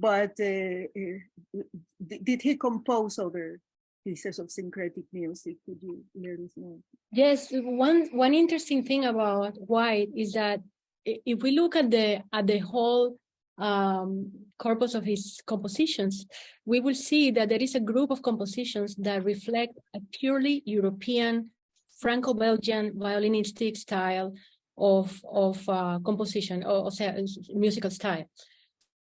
but did he compose other pieces of syncretic music? Could you let us know? Yes, one interesting thing about White is that if we look at the whole corpus of his compositions, we will see that there is a group of compositions that reflect a purely European, Franco-Belgian violinistic style of composition, or musical style.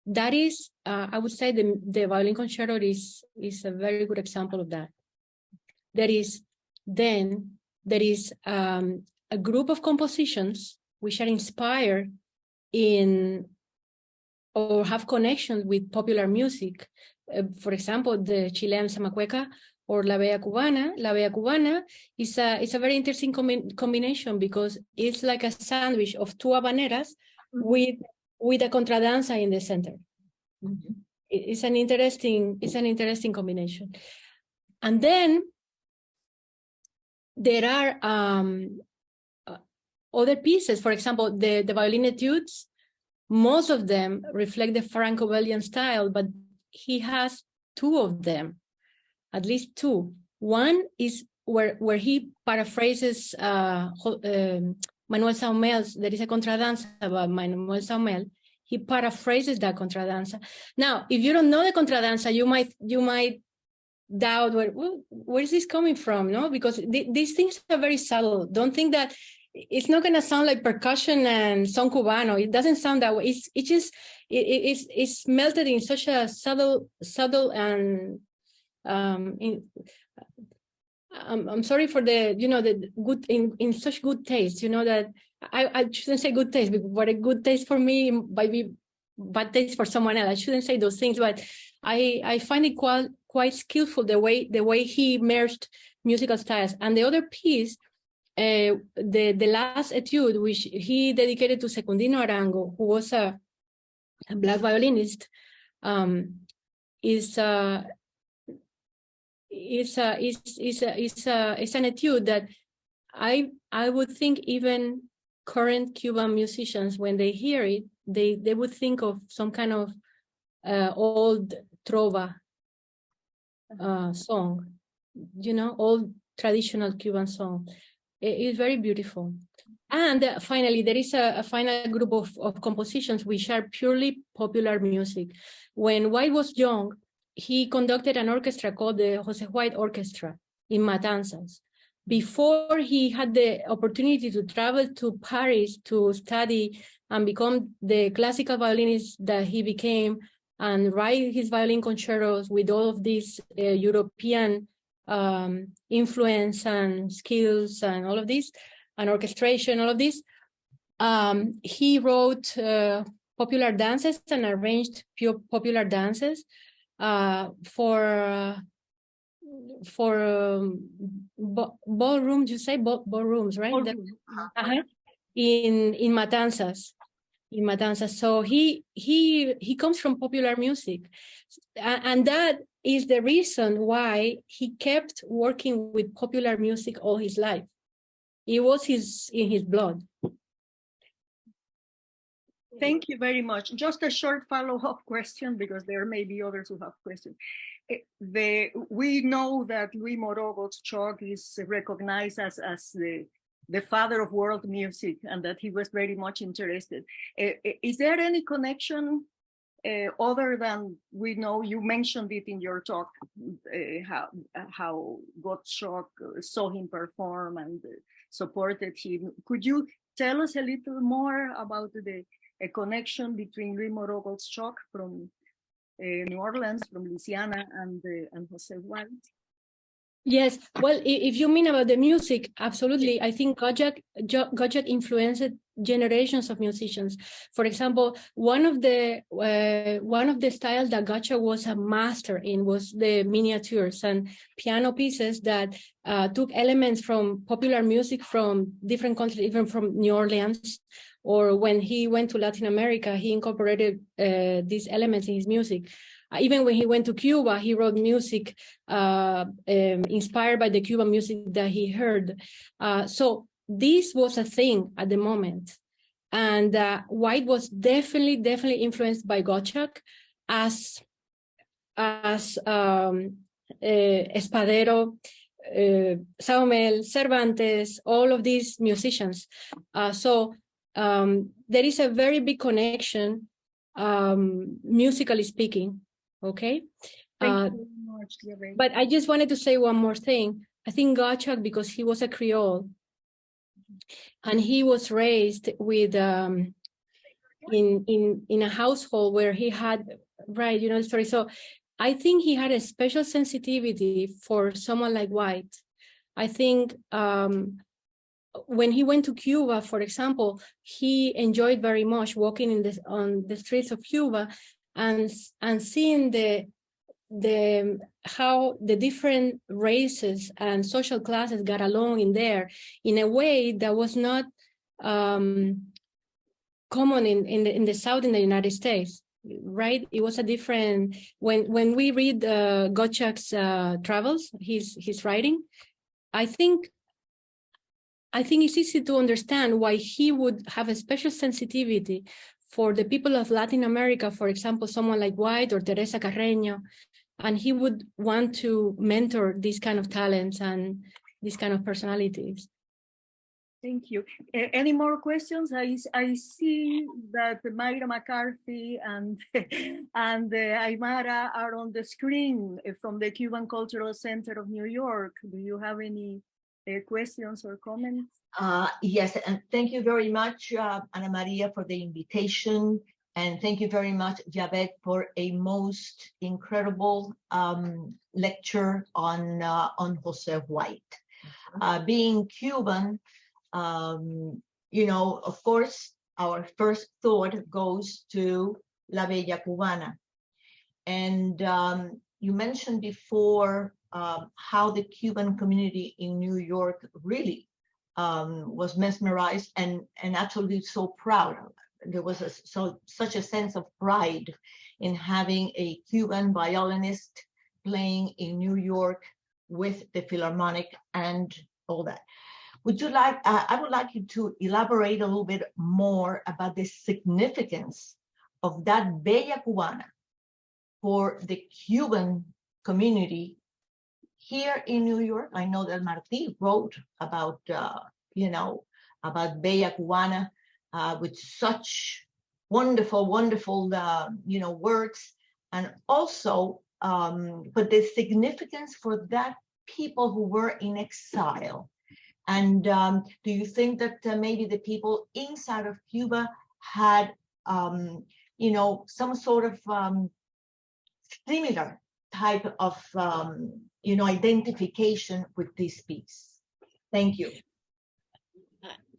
That is, I would say, the violin concerto is a very good example of that. There is a group of compositions which are inspired in or have connections with popular music. For example, the Chilean Zamacueca or La Bella Cubana. La Bella Cubana is a very interesting combination because it's like a sandwich of two habaneras with a contradanza in the center. Mm-hmm. It's an interesting combination. And then there are other pieces. For example, the violin etudes, most of them reflect the Franco-Belgian style, but he has two of them, at least two. One is where he paraphrases Manuel Saumel's. There is a contradanza about Manuel Saumel. He paraphrases that contradanza. Now, if you don't know the contradanza, you might doubt where is this coming from, no? Because these things are very subtle. Don't think that it's not going to sound like percussion and son cubano. It doesn't sound that way. It's melted in such a subtle and I'm sorry for the good in such good taste. That I shouldn't say good taste, but a good taste for me might be bad taste for someone else. I shouldn't say those things, but I find it quite skillful the way he merged musical styles. And the other piece, the last etude, which he dedicated to Secundino Arango, who was a Black violinist, is an etude that I would think even current Cuban musicians, when they hear it, they would think of some kind of old trova song, old traditional Cuban song. It's very beautiful. And finally, there is a final group of compositions which are purely popular music. When White was young, he conducted an orchestra called the José White Orchestra in Matanzas. Before he had the opportunity to travel to Paris to study and become the classical violinist that he became and write his violin concertos with all of these European influence and skills and all of this, and orchestration, all of this. He wrote popular dances and arranged popular dances for ballrooms. You say ballrooms, right? Ballroom. In Matanzas. In Matanzas. So he comes from popular music, and that is the reason why he kept working with popular music all his life. It was in his blood. Thank you very much. Just a short follow-up question, because there may be others who have questions. We know that Louis Moreau Gottschalk is recognized as the father of world music, and that he was very much interested. Is there any connection other than, we know you mentioned it in your talk, how Gottschalk saw him perform and supported him? Could you tell us a little more about a connection between Louis Moreau Gottschalk from New Orleans, from Louisiana, and José White? Yes, well, if you mean about the music, absolutely. I think Gottschalk influenced generations of musicians. For example, one of the styles that Gottschalk was a master in was the miniatures and piano pieces that took elements from popular music from different countries, even from New Orleans. Or when he went to Latin America, he incorporated these elements in his music. Even when he went to Cuba, he wrote music inspired by the Cuban music that he heard. So this was a thing at the moment. And White was definitely influenced by Gottschalk as Espadero, Saumel, Cervantes, all of these musicians. So there is a very big connection, musically speaking. Okay. Thank you very much, Yavet. But I just wanted to say one more thing. I think Gottschalk, because he was a Creole, and he was raised with in a household where he had, right, you know the story. So I think he had a special sensitivity for someone like White. I think when he went to Cuba, for example, he enjoyed very much walking on the streets of Cuba and seeing how the different races and social classes got along in there in a way that was not common in the South in the United States, right? It was a different, when we read Gottschalk's travels, his writing, I think it's easy to understand why he would have a special sensitivity for the people of Latin America, for example, someone like White or Teresa Carreño, and he would want to mentor these kind of talents and these kind of personalities. Thank you. Any more questions? I see that Mayra McCarthy and Aymara are on the screen from the Cuban Cultural Center of New York. Do you have any questions or comments? Yes, and thank you very much, Ana Maria, for the invitation. And thank you very much, Yavet, for a most incredible lecture on José White. Being Cuban, you know, of course, our first thought goes to La Bella Cubana. And you mentioned before how the Cuban community in New York really was mesmerized and absolutely so proud. There was such a sense of pride in having a Cuban violinist playing in New York with the Philharmonic and all that. Would you like, I would like you to elaborate a little bit more about the significance of that Bella Cubana for the Cuban community here in New York. I know that Martí wrote about, you know, about Bella Cubana with such wonderful, you know, works, and also, but the significance for that people who were in exile. And do you think that maybe the people inside of Cuba had, you know, some sort of similar type of, identification with this piece? Thank you.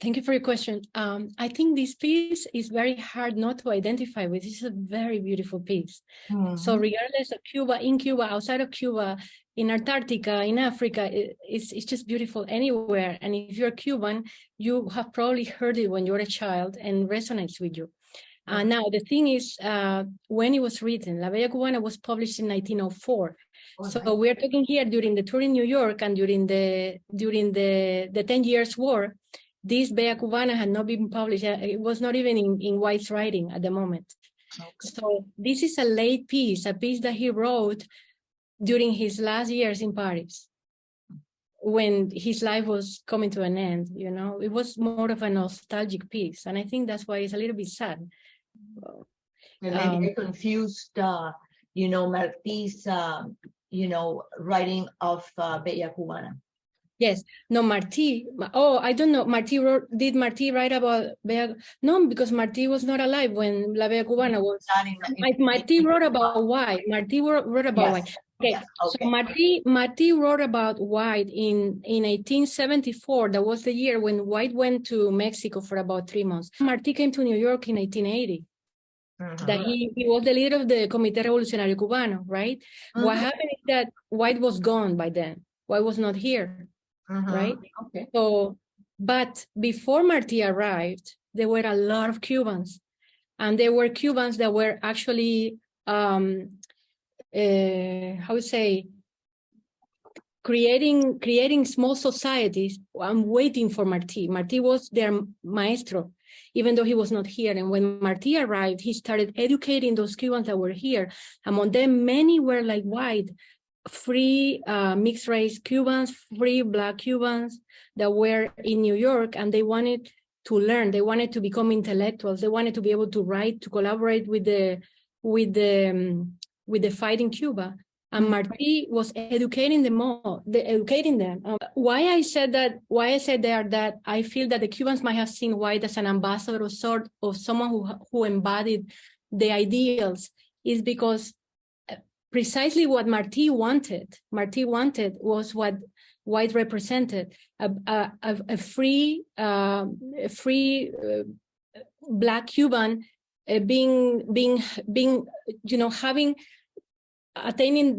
Thank you for your question. I think this piece is very hard not to identify with. This is a very beautiful piece. Mm-hmm. So regardless of Cuba, in Cuba, outside of Cuba, in Antarctica, in Africa, it's just beautiful anywhere. And if you're Cuban, you have probably heard it when you're a child and resonates with you. Now, the thing is, when it was written, La Bella Cubana was published in 1904. So we're talking here during the tour in New York and during the 10 years war. This Bella Cubana had not been published. It was not even in White's writing at the moment. Okay. So this is a late piece, a piece that he wrote during his last years in Paris, when his life was coming to an end. It was more of a nostalgic piece. And I think that's why it's a little bit sad. And maybe I confused, Martí's, writing of Bella Cubana. Yes, no, Martí. Oh, I don't know. Did Martí write about Bella? No, because Martí was not alive when La Bella Cubana was. Martí wrote about White. Martí wrote about White. Okay, yes. Okay. So Martí wrote about White in 1874. That was the year when White went to Mexico for about 3 months. Martí came to New York in 1880. That he was the leader of the Comité Revolucionario Cubano, right? What happened is that White was gone by then. White was not here. Right? Okay. So, but before Martí arrived, there were a lot of Cubans, and there were Cubans that were actually, creating small societies and waiting for Martí. Martí was their maestro, even though he was not here. And when Martí arrived, he started educating those Cubans that were here. Among them, many were like White, free mixed race Cubans, free Black Cubans that were in New York, and they wanted to learn. They wanted to become intellectuals. They wanted to be able to write, to collaborate with the fight in Cuba. And Martí was educating them all, educating them. Why I said there that I feel that the Cubans might have seen White as an ambassador or sort of someone who embodied the ideals is because precisely what Martí wanted was what White represented, a free Black Cuban attaining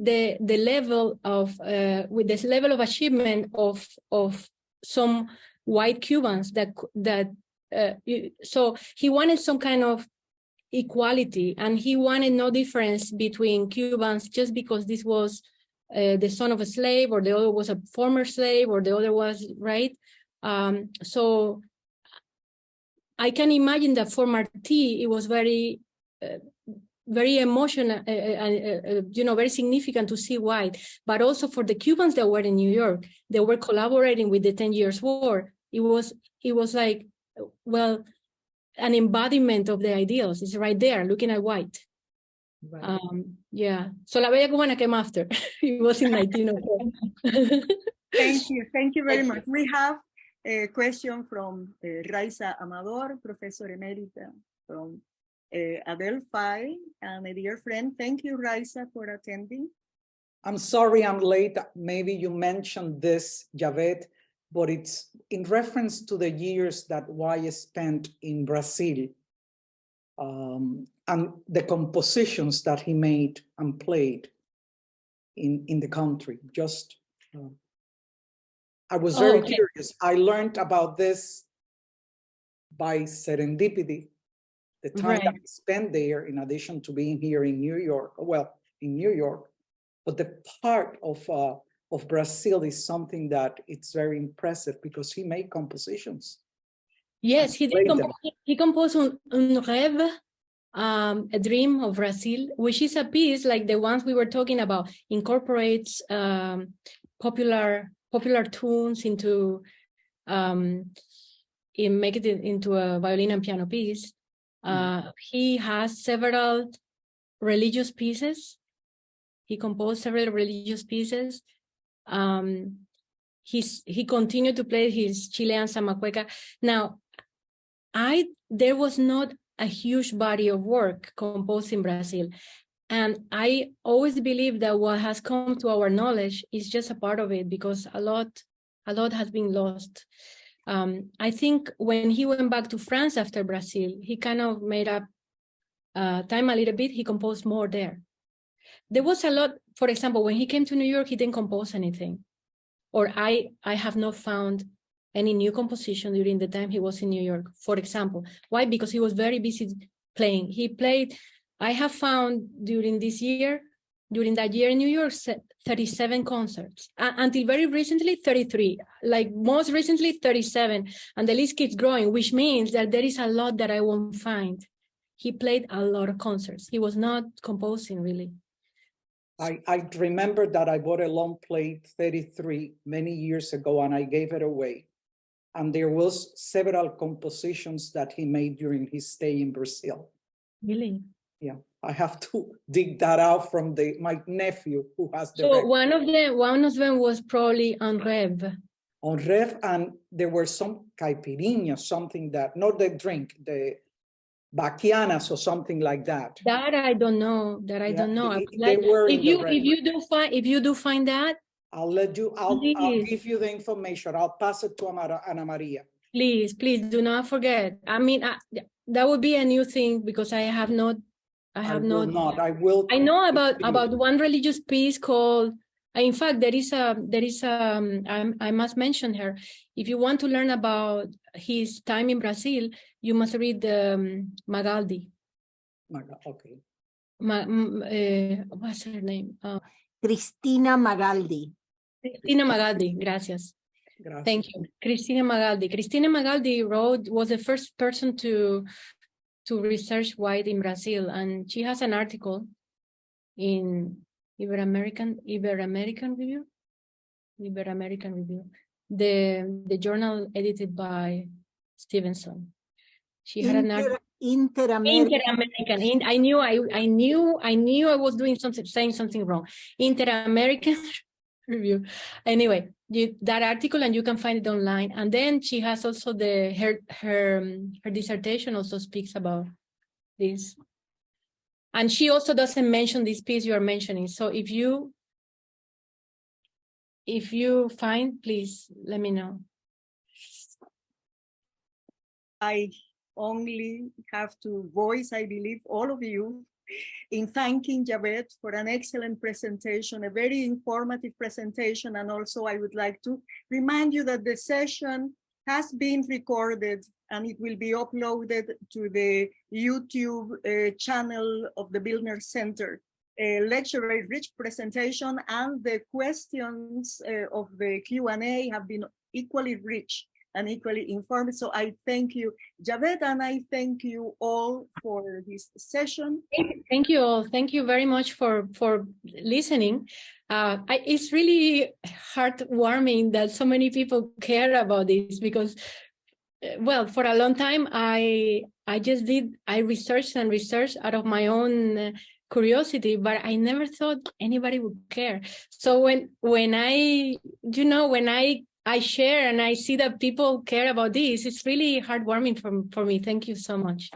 the level of with this level of achievement of some White Cubans so he wanted some kind of equality, and he wanted no difference between Cubans just because this was the son of a slave, or the other was a former slave, or the other was, right? So I can imagine that for Martí, it was very emotional, very significant to see White, but also for the Cubans that were in New York, they were collaborating with the 10 Years War. It was like, well, an embodiment of the ideals. It's right there, looking at White. Right. So La Bella Cubana came after. It was in 1904. Thank you very much. We have a question from Raiza Amador, Professor Emerita from Adelphi, and a dear friend. Thank you, Raiza, for attending. I'm sorry I'm late. Maybe you mentioned this, Yavet, but it's in reference to the years that White spent in Brazil and the compositions that he made and played in the country. Just, I was very curious. I learned about this by serendipity, the time that I spent there, in addition to being here in New York, but the part of Brazil is something that it's very impressive because he made compositions. Yes, he composed Un Rêve, a Dream of Brazil, which is a piece like the ones we were talking about, incorporates popular tunes into make it into a violin and piano piece. He has several religious pieces. He composed several religious pieces. He continued to play his Chilean Samacueca. Now, there was not a huge body of work composed in Brazil. And I always believe that what has come to our knowledge is just a part of it, because a lot has been lost. I think when he went back to France after Brazil, he kind of made up time a little bit. He composed more there. There was a lot, for example, when he came to New York, he didn't compose anything. Or I have not found any new composition during the time he was in New York, for example. Why? Because he was very busy playing. He played, I have found during that year in New York, 37 concerts. Until very recently, 33. Like most recently, 37. And the list keeps growing, which means that there is a lot that I won't find. He played a lot of concerts. He was not composing, really. I remember that I bought a long plate 33 many years ago, and I gave it away. And there was several compositions that he made during his stay in Brazil. Really? Yeah, I have to dig that out from my nephew who has the So record. one of them was probably En Rêve. En Rêve, and there were some caipirinha, something that, not the drink, the baquianas or something like that. That I don't know. Don't know. They were if you do find that, I'll give you the information. I'll pass it to Ana Maria. Please do not forget. I mean, that would be a new thing, because I will. I know about one religious piece called. In fact, there is I must mention her. If you want to learn about his time in Brazil, you must read Magaldi. Okay. What's her name? Cristina Magaldi. Cristina Magaldi, gracias. Thank you. Cristina Magaldi. Cristina Magaldi was the first person to research White in Brazil, and she has an article in Ibero-American Review, the journal edited by Stevenson. She had an article. Inter-American. I knew I was saying something wrong. Inter-American Review. Anyway, that article, and you can find it online. And then she has also her dissertation also speaks about this. And she also doesn't mention this piece you are mentioning. So if you find, please let me know. I only have to voice, I believe, all of you in thanking Yavet for an excellent presentation, a very informative presentation. And also I would like to remind you that the session has been recorded and it will be uploaded to the YouTube channel of the Bildner Center. A lecture, rich presentation, and the questions of the Q&A have been equally rich and equally informed. So I thank you, Yavet, and I thank you all for this session. Thank you all. Thank you very much for listening. It's really heartwarming that so many people care about this, because, well, for a long time, I researched out of my own curiosity, but I never thought anybody would care. So when I share and I see that people care about this, it's really heartwarming for me. Thank you so much.